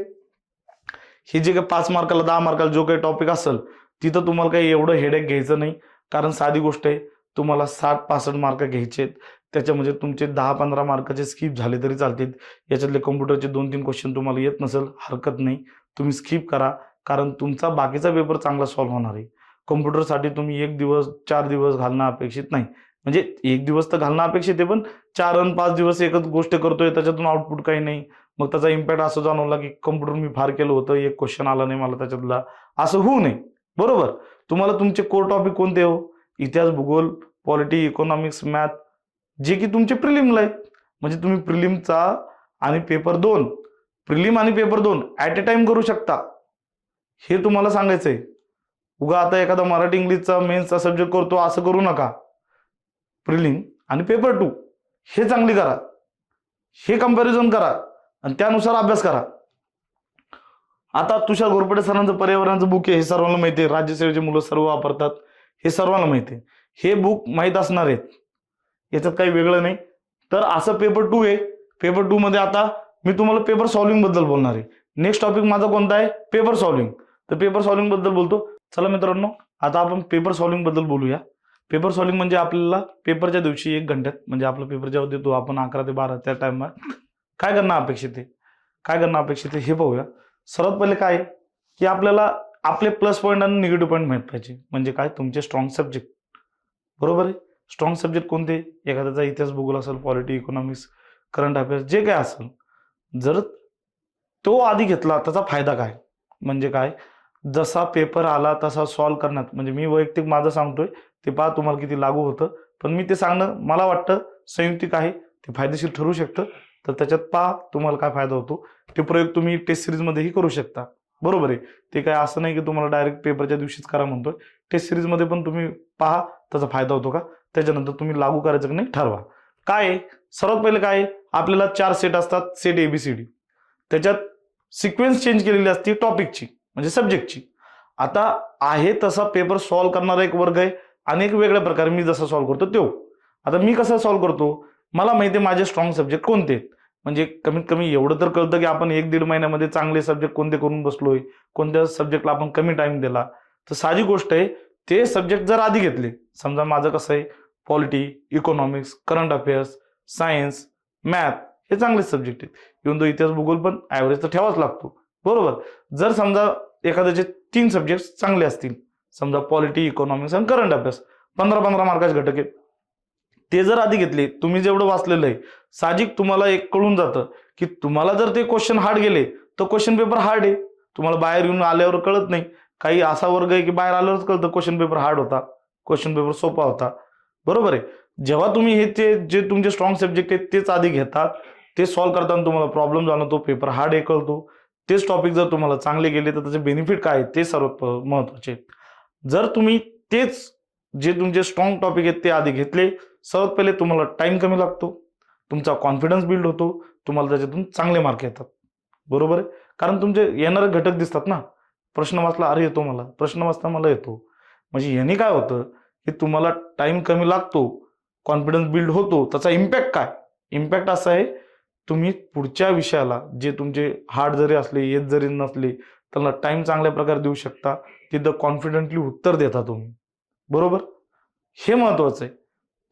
S2: हे जे काही 5 मार्काला 10 मार्काला जो काही टॉपिक असेल तिथं तुम्हाला काही एवढं हेडेक घ्यायचं नाही. कारण साधी गोष्ट आहे, तुम्हाला 60-65 मार्क घ्यायचे आहेत. त्याच्यामध्ये तुमचे 10-15 मार्काचे स्किप झाले तरी चालतील. याच्यातले कम्प्युटरचे 2-3 क्वेश्चन तुम्हाला येत नसेल हरकत नाही, तुम्ही स्किप करा, कारण तुमचा बाकीचा पेपर चांगला सॉल्व्ह होणार आहे. कम्प्युटरसाठी तुम्ही 1 दिवस 4 दिवस घालणं अपेक्षित नाही. म्हणजे 1 दिवस तर घालणं अपेक्षित आहे, पण 4 आणि 5 दिवस एकच गोष्ट करतोय त्याच्यातून आउटपुट काही नाही, मग त्याचा इम्पॅक्ट असं जाणवला की कम्प्युटर मी फार केलं होतं, एक क्वेश्चन आला नाही मला त्याच्यातला, असं होऊ नये, बरोबर. तुम्हाला तुमचे कोर टॉपिक कोणते हो? इतिहास भूगोल, पॉलिटी इकॉनॉमिक्स, मॅथ, जे की तुमचे प्रिलिमला आहेत. म्हणजे तुम्ही प्रिलिमचा आणि पेपर 2, प्रिलिम आणि पेपर 2 ऍट ए टाइम करू शकता, हे तुम्हाला सांगायचंय. उगा आता एखादा मराठी इंग्लिशचा मेन्सचा सब्जेक्ट करतो असं करू नका. प्रिलिम आणि पेपर 2 हे चांगली करा, हे कंपॅरिझन करा आणि त्यानुसार अभ्यास करा. आता तुषार घोरपडे सरांचं पर्यावरणाचं बुक आहे, हे सर्वांना माहिती आहे, राज्यसेवेची मुलं सर्व वापरतात, हे सर्वांना माहिती आहे. हे बुक माहीत असणार आहेत, याच्यात काही वेगळं नाही. तर असं पेपर 2 आहे. पेपर 2 मध्ये आता मी तुम्हाला पेपर सॉल्व्हिंग बद्दल बोलणार आहे. नेक्स्ट टॉपिक माझा कोणता आहे? Paper solving. तर पेपर सॉल्व्हिंग बद्दल बोलतो. चला मित्रांनो, आता आपण पेपर सॉल्व्हिंग बद्दल बोलूया. पेपर सॉल्व्हिंग म्हणजे आपल्याला पेपरच्या दिवशी 1 घंट्यात, म्हणजे आपला पेपर जेव्हा देतो आपण 11 ते 12 त्या टाइमात काय करणं अपेक्षित आहे, काय करणं अपेक्षित आहे हे पाहूया. सर्वात पहिले काय की आपल्याला आपले प्लस पॉईंट आणि निगेटिव्ह पॉईंट माहित पाहिजे. म्हणजे काय? तुमचे स्ट्रॉंग सब्जेक्ट, बरोबर आहे. स्ट्रॉंग सब्जेक्ट कोणते? एखाद्याचा इतिहास भूगोल असेल, पॉलिटी इकॉनॉमिक्स, करंट अफेअर्स, जे काय असेल, जर तो आधी घेतला त्याचा फायदा काय? म्हणजे काय, जसा पेपर आला तसा सॉल्व्ह करण्यात, म्हणजे मी वैयक्तिक माझं सांगतोय, ते पहा तुम्हाला किती लागू होतं, पण मी ते सांगणं मला वाटतं संयुक्तिक आहे, ते फायदेशीर ठरू शकतं. तर त्याच्यात पहा तुम्हाला काय फायदा होतो. ते प्रयोग तुम्ही टेस्ट सिरीजमध्येही करू शकता, बरोबर आहे. ते काय असं नाही की तुम्हाला डायरेक्ट पेपरच्या दिवशीच करा म्हणतोय, टेस्ट सिरीजमध्ये पण तुम्ही पहा त्याचा फायदा होतो का, त्याच्यानंतर तुम्ही लागू करायचं की नाही ठरवा. काय सर्वात पहिले काय, आपल्याला 4 सेट असतात, सेट ABCD. त्याच्यात सिक्वेन्स चेंज केलेली असते टॉपिकची, म्हणजे सब्जेक्टची. आता आहे तसा पेपर सॉल्व्ह करणारा एक वर्ग आहे आणि एक वेगळ्या प्रकारे मी जसा सॉल्व्ह करतो तो. आता मी कसं सॉल्व्ह करतो, मला माहिती आहे माझे स्ट्रॉंग सब्जेक्ट कोणते आहेत. म्हणजे कमीत कमी एवढं तर कळतं की आपण 1-1.5 महिन्यामध्ये चांगले सब्जेक्ट कोणते करून बसलोय, कोणत्या सब्जेक्टला आपण कमी टाइम दिला. तर साधी गोष्ट आहे, ते सब्जेक्ट जर आधी घेतले, समजा माझं कसं आहे, polity economics, current affairs, science, math हे चांगले सब्जेक्ट आहेत. इव्हन तो इतिहास भूगोल पण ॲव्हरेज तर ठेवाच लागतो. बरोबर. जर समजा एखाद्याचे 3 सब्जेक्ट चांगले असतील, समजा पॉलिटी, इकॉनॉमिक्स आणि करंट अफेअर्स, 15-15 मार्काचे घटक आहेत, ते जर आधी घेतले, तुम्ही जेवढं वाचलेलं आहे, साहजिक तुम्हाला एक कळून जातं की तुम्हाला जर ते क्वेश्चन हार्ड गेले तर क्वेश्चन पेपर हार्ड आहे. तुम्हाला बाहेर येऊन आल्यावर कळत नाही. काही असा वर्ग आहे की बाहेर आल्यावरच कळतं क्वेश्चन पेपर हार्ड होता, क्वेश्चन पेपर सोपा होता. बरोबर आहे. जेव्हा तुम्ही हे जे तुमचे स्ट्रॉंग सब्जेक्ट आहेत तेच आधी घेतात, ते सॉल्व्ह करताना तुम्हाला प्रॉब्लेम झाला, तो पेपर हार्ड आहे कळतो. तेच टॉपिक जर तुम्हाला चांगले गेले तर त्याचे बेनिफिट काय आहेत ते सर्वात महत्वाचे. जर तुम्ही तेच जे तुमचे स्ट्रॉंग टॉपिक आहेत ते आधी घेतले, सर्वात पहिले तुम्हाला टाइम कमी लागतो, तुमचा कॉन्फिडन्स बिल्ड होतो, तुम्हाला त्याच्यातून चांगले मार्क येतात. बरोबर आहे. कारण तुमचे येणारे घटक दिसतात ना. प्रश्न वाचला, अरे येतो मला, प्रश्न वाचता मला येतो. म्हणजे याने काय होतं की तुम्हाला टाइम कमी लागतो, कॉन्फिडन्स बिल्ड होतो. त्याचा इम्पॅक्ट काय? इम्पॅक्ट असा आहे, तुम्ही पुढच्या विषयाला जे तुमचे हार्ड जरी असले, येत जरी नसले, त्याला टाइम चांगल्या प्रकारे देऊ शकता. तिथं कॉन्फिडेंटली उत्तर देता तुम्ही. बरोबर. हे महत्वाचं आहे.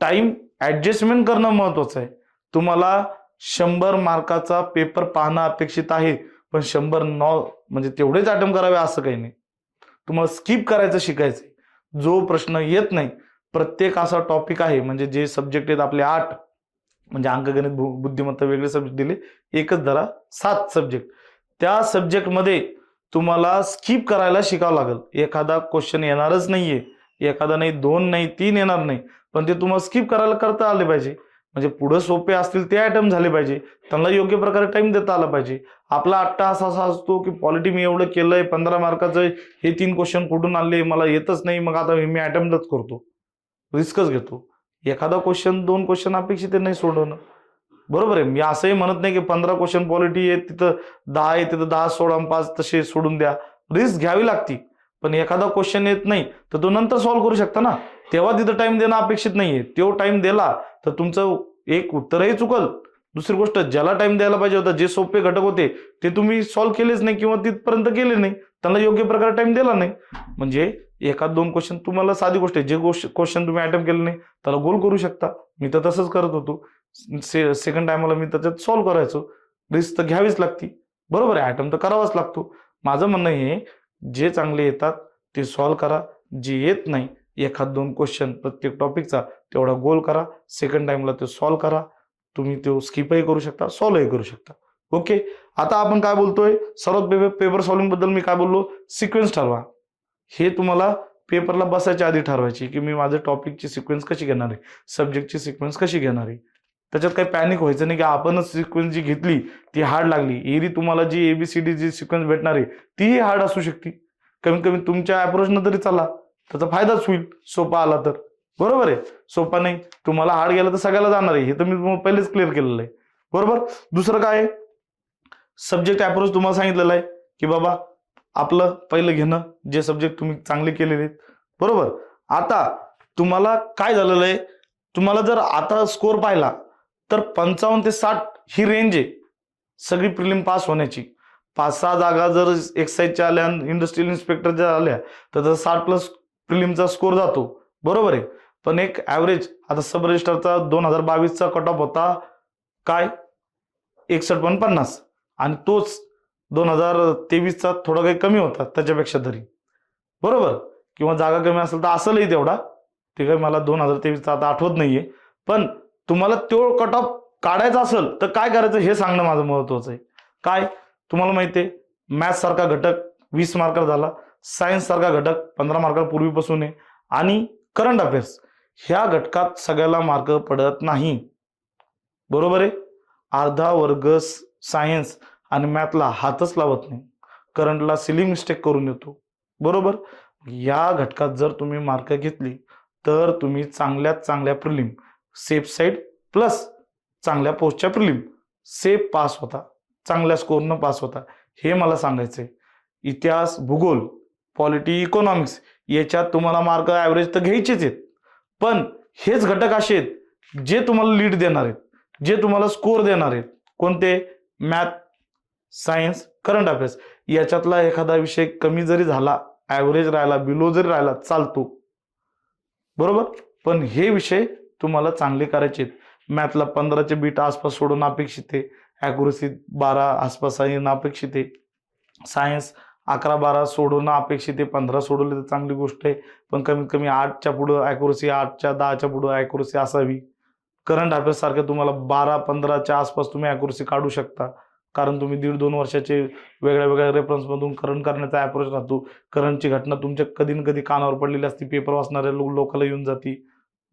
S2: टाइम ऍडजस्टमेंट करणं महत्वाचं आहे. तुम्हाला 100 मार्काचा पेपर पाहणं अपेक्षित आहे, पण 100 म्हणजे तेवढेच अटेम्प्ट करावे असं काही नाही. तुम्हाला स्किप करायचं शिकायचंय. जो प्रश्न येत नाही, प्रत्येक असा टॉपिक आहे, म्हणजे जे सब्जेक्ट आहेत आपले 8, म्हणजे अंकगणित, बुद्धिमत्ता वेगळे सब्जेक्ट दिले, एकच धरा 7 सब्जेक्ट. त्या सब्जेक्टमध्ये तुम्हाला स्किप करायला शिकावं लागेल. एखादा क्वेश्चन येणारच नाहीये, एखादा नाही, 2 नाही, 3 येणार नाही, पण ते तुम्हाला स्किप करायला करता आले पाहिजे. म्हणजे पुढे सोपे असतील ते अटेम्प्ट झाले पाहिजे, त्यांना योग्य प्रकारे टाइम देता आला पाहिजे. आपला अट्टाहास असा असतो की पॉलिटी मी एवढं केलंय, 15 मार्काचं, हे 3 क्वेश्चन कुठून आणले, मला येतच नाही, मग आता मी अटेम्प्टच करतो, रिस्कच घेतो. एखादा क्वेश्चन, 2 क्वेश्चन अपेक्षित नाही सोडवणं. बरोबर आहे. मी असंही म्हणत नाही की 15 क्वेश्चन पॉलिटी आहे, तिथं 10 आहे, तिथं 10 सोडा, 5 तसे सोडून द्या. रिस्क घ्यावी लागती. पण एखादा क्वेश्चन येत नाही तर तो नंतर सॉल्व्ह करू शकता ना. तेव्हा तिथं टाइम देणं अपेक्षित नाहीये. तो टाइम दिला तर तुमचं एक उत्तरही चुकल. दुसरी गोष्ट, ज्याला टाइम द्यायला पाहिजे होता, जे सोपे घटक होते ते तुम्ही सॉल्व्ह केलेच नाही किंवा तिथपर्यंत गेले नाही, त्यांना योग्य प्रकारे टाइम दिला नाही. म्हणजे एखाद 2 क्वेश्चन, तुम्हाला साधी गोष्ट आहे, जे क्वेश्चन तुम्ही अटेम्प्ट केले नाही त्याला गोल करू शकता. मी तर तसंच करत होतो. सेकंड टायमाला मी त्याच्यात सॉल्व्ह करायचो. रिस्क तर घ्यावीच लागती. बरोबर आहे. अटेम्प्ट तर करावाच लागतो. माझं म्हणणं हे, जे चांगले येतात ते सॉल्व्ह करा, जे येत नाही, एखाद 2 क्वेश्चन प्रत्येक टॉपिकचा तेवढा गोल करा, सेकंड टाइमला ते सॉल्व्ह करा. तुम्ही तो स्किपही करू शकता, सॉल्व्हही करू शकता. ओके. आता आपण काय बोलतोय, सर्वात पेपर सॉल्व्हिंग बद्दल मी काय बोललो, सिक्वेन्स ठरवा. हे तुम्हाला पेपरला बसायच्या आधी ठरवायची की मी माझं टॉपिकची सिक्वेन्स कशी घेणार आहे, सब्जेक्टची सिक्वेन्स कशी घेणार आहे. त्याच्यात काही पॅनिक व्हायचं नाही की आपणच सिक्वेन्स जी घेतली ती हार्ड लागली. एरी तुम्हाला जी ABCD जी सिक्वेन्स भेटणार आहे तीही हार्ड असू शकते. कमीत कमी तुमच्या अप्रोचनं तरी चला, त्याचा फायदाच होईल सोपा आला तर. बरोबर आहे. सोपा नाही, तुम्हाला हार्ड गेला तर सगळ्याला जाणार आहे, हे तर मी पहिलेच क्लिअर केलेलं आहे. बरोबर. दुसरं काय आहे, सब्जेक्ट अप्रोच तुम्हाला सांगितलेलं आहे की बाबा आपलं पहिलं घेणं, जे सब्जेक्ट तुम्ही चांगले केलेले आहेत. बरोबर. आता तुम्हाला काय झालेलं आहे, तुम्हाला जर आता स्कोर पाहिला तर 55 ते 60 ही रेंज आहे सगळी प्रिलिम पास होण्याची. 5-6 जागा जर एक्साईजच्या आल्या, इंडस्ट्रियल इन्स्पेक्टरच्या आल्या, तर 60+ प्रिलिमचा स्कोर जातो. बरोबर आहे. पण एक ॲव्हरेज, आता सब रजिस्टरचा 2022चा कट ऑफ होता काय, 61.50, आणि तोच 2023चा थोडा काही कमी होता त्याच्यापेक्षा तरी. बरोबर. किंवा जागा कमी असेल तर असेलही तेवढा, ते काही मला 2023चा आता आठवत नाहीये. पण तुम्हाला तो कट ऑफ काढायचा असेल तर काय करायचं हे सांगणं माझं महत्वाचं आहे. काय, तुम्हाला माहिती आहे, मॅथ्स सारखा घटक 20 मार्कर झाला, सायन्स सारखा घटक 15 मार्कर पूर्वीपासून आहे, आणि करंट अफेअर्स ह्या घटकात सगळ्याला मार्क पडत नाही. बरोबर आहे. अर्धा वर्ग सायन्स आणि मॅथला हातच लावत नाही, करंटला सिलिंग मिस्टेक करून येतो. बरोबर. या घटकात जर तुम्ही मार्क घेतली तर तुम्ही चांगल्यात चांगल्या प्रिलिम, सेफ साईड प्लस चांगल्या पोस्टच्या प्रिलिम, सेफ पास होता, चांगल्या स्कोरनं पास होता. हे मला सांगायचंय. इतिहास, भूगोल, पॉलिटी, इकॉनॉमिक्स याच्यात तुम्हाला मार्क ॲव्हरेज तर घ्यायचेच आहेत, पण हेच घटक असे आहेत जे तुम्हाला लीड देणार आहेत, जे तुम्हाला स्कोर देणार आहेत. कोणते? Math, science, current affairs. याच्यातला एखादा विषय कमी जरी झाला, ॲव्हरेज राहिला, बिलो जरी राहिला, चालतो. बरोबर. पण हे विषय तुम्हाला चांगले करायचे आहेत. मॅथला 15चे बीट आसपास सोडवणं अपेक्षित आहे. ॲक्युरसी 12 आसपास येणं अपेक्षित आहे. सायन्स 11-12 सोडवणं अपेक्षित आहे. 15 सोडवले तर चांगली गोष्ट आहे, पण कमीत कमी 8च्या पुढं ॲक्युरसी, 8च्या 10च्या पुढं ॲक्युरसी असावी. करंट अफेअर्स सारख्या तुम्हाला 12-15च्या आसपास तुम्ही ॲक्युरसी काढू शकता, कारण तुम्ही 1.5-2 वर्षाचे वेगळ्या वेगळ्या रेफरन्समधून करंट करण्याचा अप्रोच राहतो. करंटची घटना तुमच्या कधी ना कधी कानावर पडलेली असते, पेपर वाचणाऱ्या लोकांना येऊन जाती,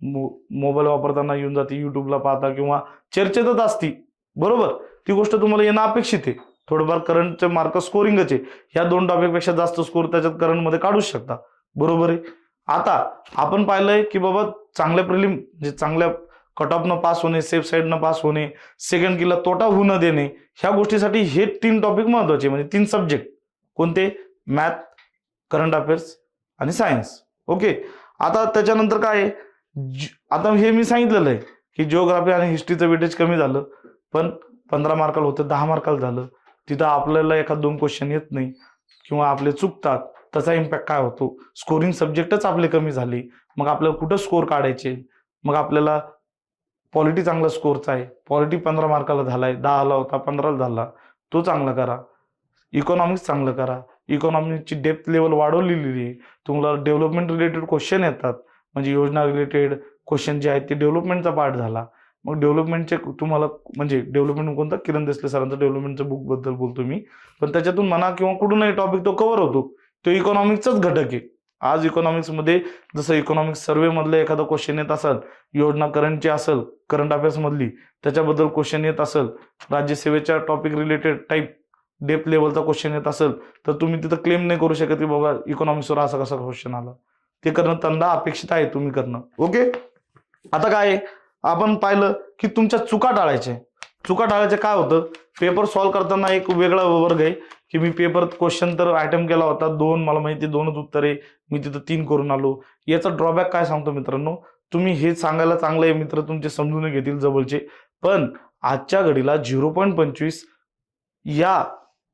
S2: मोबाईल वापरताना येऊन जाते, युट्यूबला पाहता किंवा चर्चेतच असती. बरोबर, ती गोष्ट तुम्हाला येणं अपेक्षित आहे. थोडंफार करंटचे मार्क स्कोरिंगच आहे, ह्या 2 टॉपिकपेक्षा जास्त स्कोर त्याच्यात करंटमध्ये काढूच शकता. बरोबर आहे. आता आपण पाहिलंय की बाबा चांगल्या प्रिलिम म्हणजे चांगल्या कट ऑफनं पास होणे, सेफ साईडनं पास होणे, सेकंड कीला तोटा होऊ न देणे, ह्या गोष्टीसाठी हे 3 टॉपिक महत्वाचे, म्हणजे 3 सब्जेक्ट कोणते? मॅथ, करंट अफेअर्स आणि सायन्स. ओके. आता त्याच्यानंतर काय आहे, आता हे मी सांगितलेलं आहे की जिओग्राफी आणि हिस्ट्रीचं वेटेज कमी झालं, पण 15 मार्काला होतं 10 मार्काला झालं. तिथं आपल्याला 1-2 क्वेश्चन येत नाही किंवा आपले चुकतात, त्याचा इम्पॅक्ट काय होतो? स्कोरिंग सब्जेक्टच आपले कमी झाले, मग आपल्याला कुठं स्कोर काढायचे? मग आपल्याला पॉलिटी चांगला स्कोरचा आहे, पॉलिटी 15 मार्काला झालाय, 10ला होता 15ला झाला, तो चांगला करा. इकॉनॉमिक्स चांगलं करा, इकॉनॉमिक्सची डेप्थ लेवल वाढवलेली आहे. तुम्हाला डेव्हलपमेंट रिलेटेड क्वेश्चन येतात, म्हणजे योजना रिलेटेड क्वेश्चन जे आहेत ते डेव्हलपमेंटचा पार्ट झाला. मग डेव्हलपमेंटचे तुम्हाला म्हणजे डेव्हलपमेंट कोणता? किरण देसले सरांचं डेव्हलपमेंटच्या बुक बद्दल बोलतो मी, पण त्याच्यातून म्हणा किंवा कुठूनही टॉपिक तो कव्हर होतो, तो इकॉनॉमिक्सचाच घटक आहे. आज इकॉनॉमिक्समध्ये जसं इकॉनॉमिक्स सर्वे मधलं एखादा क्वेश्चन येत असेल, योजना करंटची असेल करंट अफेअर्स मधली त्याच्याबद्दल क्वेश्चन येत असेल, राज्यसेवेच्या टॉपिक रिलेटेड टाईप डेप्थ लेवलचा क्वेश्चन येत असेल, तर तुम्ही तिथं क्लेम नाही करू शकत की बाबा इकॉनॉमिक्सवर असा कसा क्वेश्चन आला. ते करणं त्यांना अपेक्षित आहे तुम्ही करणं. ओके. आता काय आहे, आपण पाहिलं की तुमच्या चुका टाळायच्या. चुका टाळायचे काय होतं, पेपर सॉल्व्ह करताना एक वेगळा वर्ग आहे की मी पेपर क्वेश्चन तर अटेम्प्ट केला होता 2, मला माहिती 2च उत्तरे, मी तिथं 3 करून आलो. याचा ड्रॉबॅक काय सांगतो मित्रांनो, तुम्ही हे सांगायला चांगलं आहे, मित्र तुमचे समजून घेतील जवळचे, पण आजच्या घडीला 0.25 या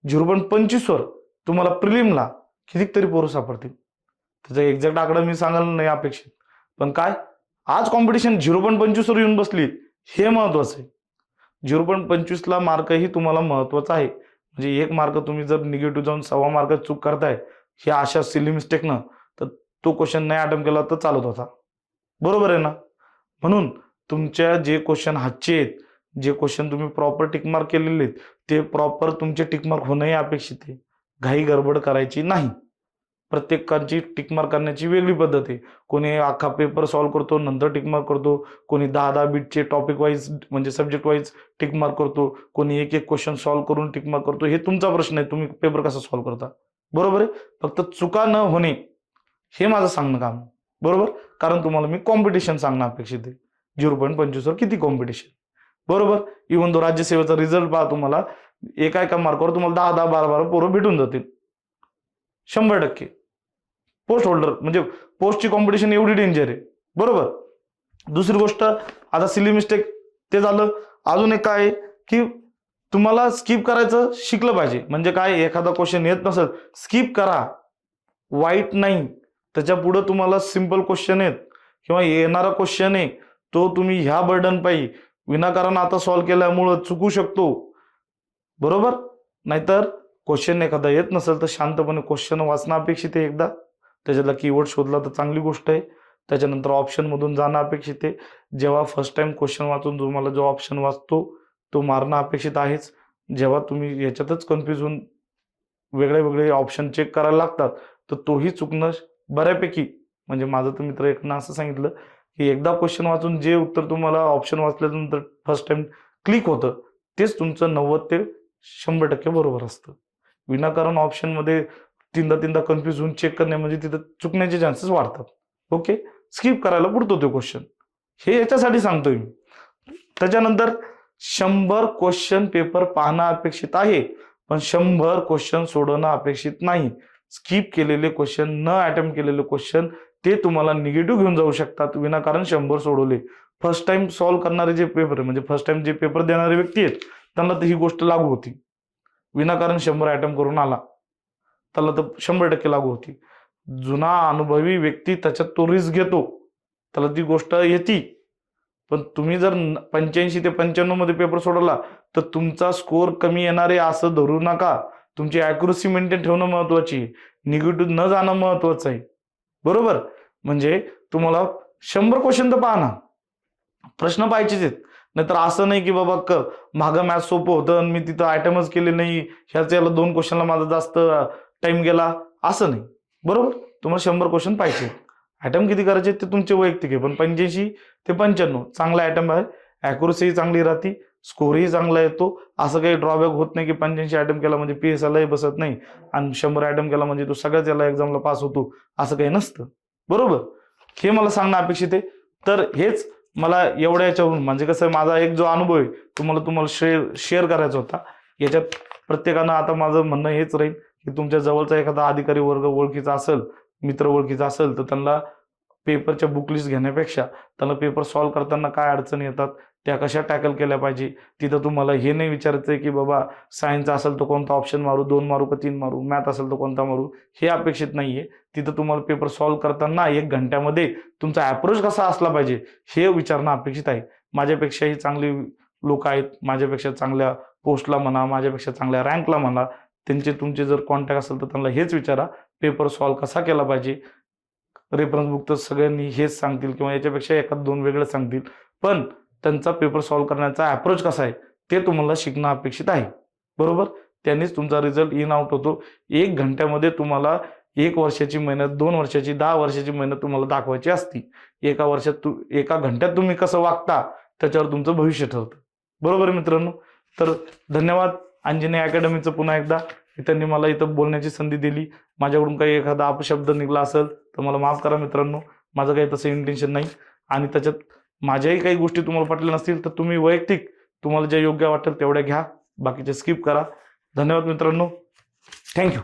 S2: 0.25 वर तुम्हाला प्रिलिमला कितीतरी पोरं सापडतील. त्याचा एक्झॅक्ट आकडा मी सांगायला नाही अपेक्षित, पण काय आज कॉम्पिटिशन 0.25 वर येऊन बसली, हे महत्वाचं आहे. 0.25 ला मार्कही तुम्हाला महत्वाचा आहे. म्हणजे 1 मार्क तुम्ही जर निगेटिव्ह जाऊन 1.25 मार्क चूक करताय ह्या अशा सिली मिस्टेकनं, तर तो क्वेश्चन नाही अटेम्प्ट केला तर चालत होता. बरोबर आहे ना. म्हणून तुमच्या जे क्वेश्चन हातचे आहेत, जे क्वेश्चन तुम्ही प्रॉपर टिकमार्क केलेले आहेत, ते प्रॉपर तुमचे टिकमार्क होणंही अपेक्षित आहे. घाई गडबड करायची नाही. प्रत्येकाची टिकमार्क करण्याची वेगळी पद्धत आहे. कोणी अख्खा पेपर सॉल्व्ह करतो नंतर टिकमार्क करतो, कोणी 10-10 बीटचे टॉपिक वाईज म्हणजे सब्जेक्ट वाईज टिकमार्क करतो, कोणी एक क्वेश्चन सॉल्व्ह करून टिकमार्क करतो. हे तुमचा प्रश्न आहे, तुम्ही पेपर कसा सॉल्व्ह करता. बरोबर आहे. फक्त चुका न होणे हे माझं सांगणं काम. बरोबर, कारण तुम्हाला मी कॉम्पिटिशन सांगणं अपेक्षित आहे. 0.25 वर किती कॉम्पिटिशन. बरोबर. इव्हन तो राज्यसेवेचा रिझल्ट पहा, तुम्हाला एका मार्कावर तुम्हाला 10-10, 12-12 पोरं भेटून जातील 100%. पोस्ट होल्डर म्हणजे पोस्टची कॉम्पिटिशन एवढी डेंजर आहे. बरोबर. दुसरी गोष्ट, आता सिली मिस्टेक ते झालं. अजून एक काय की तुम्हाला स्किप करायचं शिकलं पाहिजे. म्हणजे काय, एखादा क्वेश्चन येत नसेल स्किप करा, वाईट नाही. त्याच्या पुढे तुम्हाला सिंपल क्वेश्चन आहेत किंवा येणारा क्वेश्चन आहे तो तुम्ही ह्या बर्डन पायी विनाकारण आता सॉल्व्ह केल्यामुळं चुकू शकतो. बरोबर. नाहीतर क्वेश्चन एखादा येत नसेल तर शांतपणे क्वेश्चन वाचणं अपेक्षित आहे. एकदा त्याच्यातला कीवर्ड शोधला तर चांगली गोष्ट आहे. त्याच्यानंतर ऑप्शन मधून जाणं अपेक्षित आहे. जेव्हा फर्स्ट टाइम क्वेश्चन वाचून तुम्हाला जो ऑप्शन वाचतो तो मारणं अपेक्षित आहेच. जेव्हा तुम्ही याच्यातच कन्फ्युज होऊन वेगळे वेगळे ऑप्शन चेक करायला लागतात तर तोही चुकणं बऱ्यापैकी, म्हणजे माझं तर मित्र एकनं असं सांगितलं की एकदा क्वेश्चन वाचून जे उत्तर तुम्हाला ऑप्शन वाचल्यानंतर फर्स्ट टाइम क्लिक होतं तेच तुमचं 90 ते 100% बरोबर असतं. विनाकारण ऑप्शन मध्ये तीनदा कन्फ्युज होऊन चेक करणे म्हणजे तिथं चुकण्याचे चान्सेस वाढतात. ओके. स्किप करायला पुरतो तो क्वेश्चन, हे याच्यासाठी सांगतोय मी. त्याच्यानंतर 100 क्वेश्चन पेपर पाहणं अपेक्षित आहे, पण 100 क्वेश्चन सोडवणं अपेक्षित नाही. स्किप केलेले क्वेश्चन, न अटेम्प्ट केलेले क्वेश्चन ते तुम्हाला निगेटिव्ह घेऊन जाऊ शकतात विनाकारण 100 सोडवले. फर्स्ट टाइम सॉल्व्ह करणारे जे पेपर म्हणजे फर्स्ट टाइम जे पेपर देणारे व्यक्ती आहेत त्यांना तर ही गोष्ट लागू होती. विनाकारण 100 अटेम्प्ट करून आला त्याला तर 100% लागू होती. जुना अनुभवी व्यक्ती त्याच्यात तो रिस्क घेतो, त्याला ती गोष्ट येते, पण तुम्ही जर 85 ते 95 मध्ये पेपर सोडवला तर तुमचा स्कोअर कमी येणार आहे असं धरू नका. तुमची ॲक्युरसी मेंटेन ठेवणं महत्वाची आहे, निगेटिव्ह न जाणं महत्वाचं आहे. बरोबर, म्हणजे तुम्हाला 100 क्वेश्चन तर पहा ना, प्रश्न पाहिजेच आहेत. नाहीतर असं नाही की बाबा मागं मॅथ सोपं होतं आणि मी तिथं आयटमच केले नाही, ह्याच याला 2 क्वेश्चनला माझा जास्त टाइम गेला, असं नाही. बरोबर, तुम्हाला 100 क्वेश्चन पाहिजे. आयटम किती करायचे ते तुमचे वैयक्तिक आहे, पण 85 ते 95 चांगला आयटम आहे. ॲक्युरसी चांगली राहते, स्कोरही चांगला येतो. असं काही ड्रॉबॅक होत नाही की 85 आयटम केला म्हणजे PSLही बसत नाही आणि 100 आयटम केला म्हणजे तो सगळ्याच याला एक्झामला पास होतो, असं काही नसतं. बरोबर, हे मला सांगणं अपेक्षित आहे. तर हेच मला एवढ्या याच्यावरून, म्हणजे कसं आहे, माझा एक जो अनुभव आहे तुम्हाला शेअर करायचा होता. याच्यात प्रत्येकानं, आता माझं म्हणणं हेच राहील की तुमच्या जवळचा एखादा अधिकारी वर्ग ओळखीचा असेल, मित्र ओळखीचा असेल, तर त्यांना पेपरच्या बुक लिस्ट घेण्यापेक्षा त्यांना पेपर सॉल्व्ह करताना काय अडचणी येतात त्या कशा टॅकल केल्या पाहिजे. तिथं तुम्हाला हे नाही विचारायचं की बाबा सायन्स असेल तर कोणता ऑप्शन मारू, 2 मारू का 3 मारू, मॅथ असेल तर कोणता मारू, हे अपेक्षित नाहीये. तिथं तुम्हाला पेपर सॉल्व्ह करताना 1 घंट्यामध्ये तुमचा अप्रोच कसा असला पाहिजे हे विचारणं अपेक्षित आहे. माझ्यापेक्षाही चांगली लोक आहेत, माझ्यापेक्षा चांगल्या पोस्टला म्हणा, माझ्यापेक्षा चांगल्या रँकला म्हणा, तुमचे जर कॉन्टॅक्ट असेल तर त्यांना हेच विचारा, पेपर सॉल्व्ह कसा केला पाहिजे. रेफरन्स बुक तर सगळ्यांनी हेच सांगतील किंवा याच्यापेक्षा एखाद 2 वेगळं सांगतील, पण त्यांचा पेपर सॉल्व्ह करण्याचा अप्रोच कसा आहे ते तुम्हाला शिकणं अपेक्षित आहे. बरोबर, त्यांनीच तुमचा रिझल्ट इन आउट होतो. 1 घंट्यामध्ये तुम्हाला 1 वर्षाची मेहनत, 2 वर्षाची, 10 वर्षाची मेहनत तुम्हाला दाखवायची असती. एका घंट्यात तुम्ही कसं वागता त्याच्यावर तुमचं भविष्य ठरतं. बरोबर मित्रांनो, तर धन्यवाद अंजनी अकॅडमीचं पुन्हा एकदा, त्यांनी मला इथं बोलण्याची संधी दिली. माझ्याकडून काही एखादा अपशब्द निघाला असेल तर मला माफ करा मित्रांनो, माझं काही तसं इंटेन्शन नाही. आणि त्याच्यात माझ्याही काही गोष्टी तुम्हाला पटल्या नसतील तर तुम्ही वैयक्तिक तुम्हाला ज्या योग्य वाटेल तेवढ्या घ्या, बाकीचे स्किप करा. धन्यवाद मित्रांनो, थँक्यू.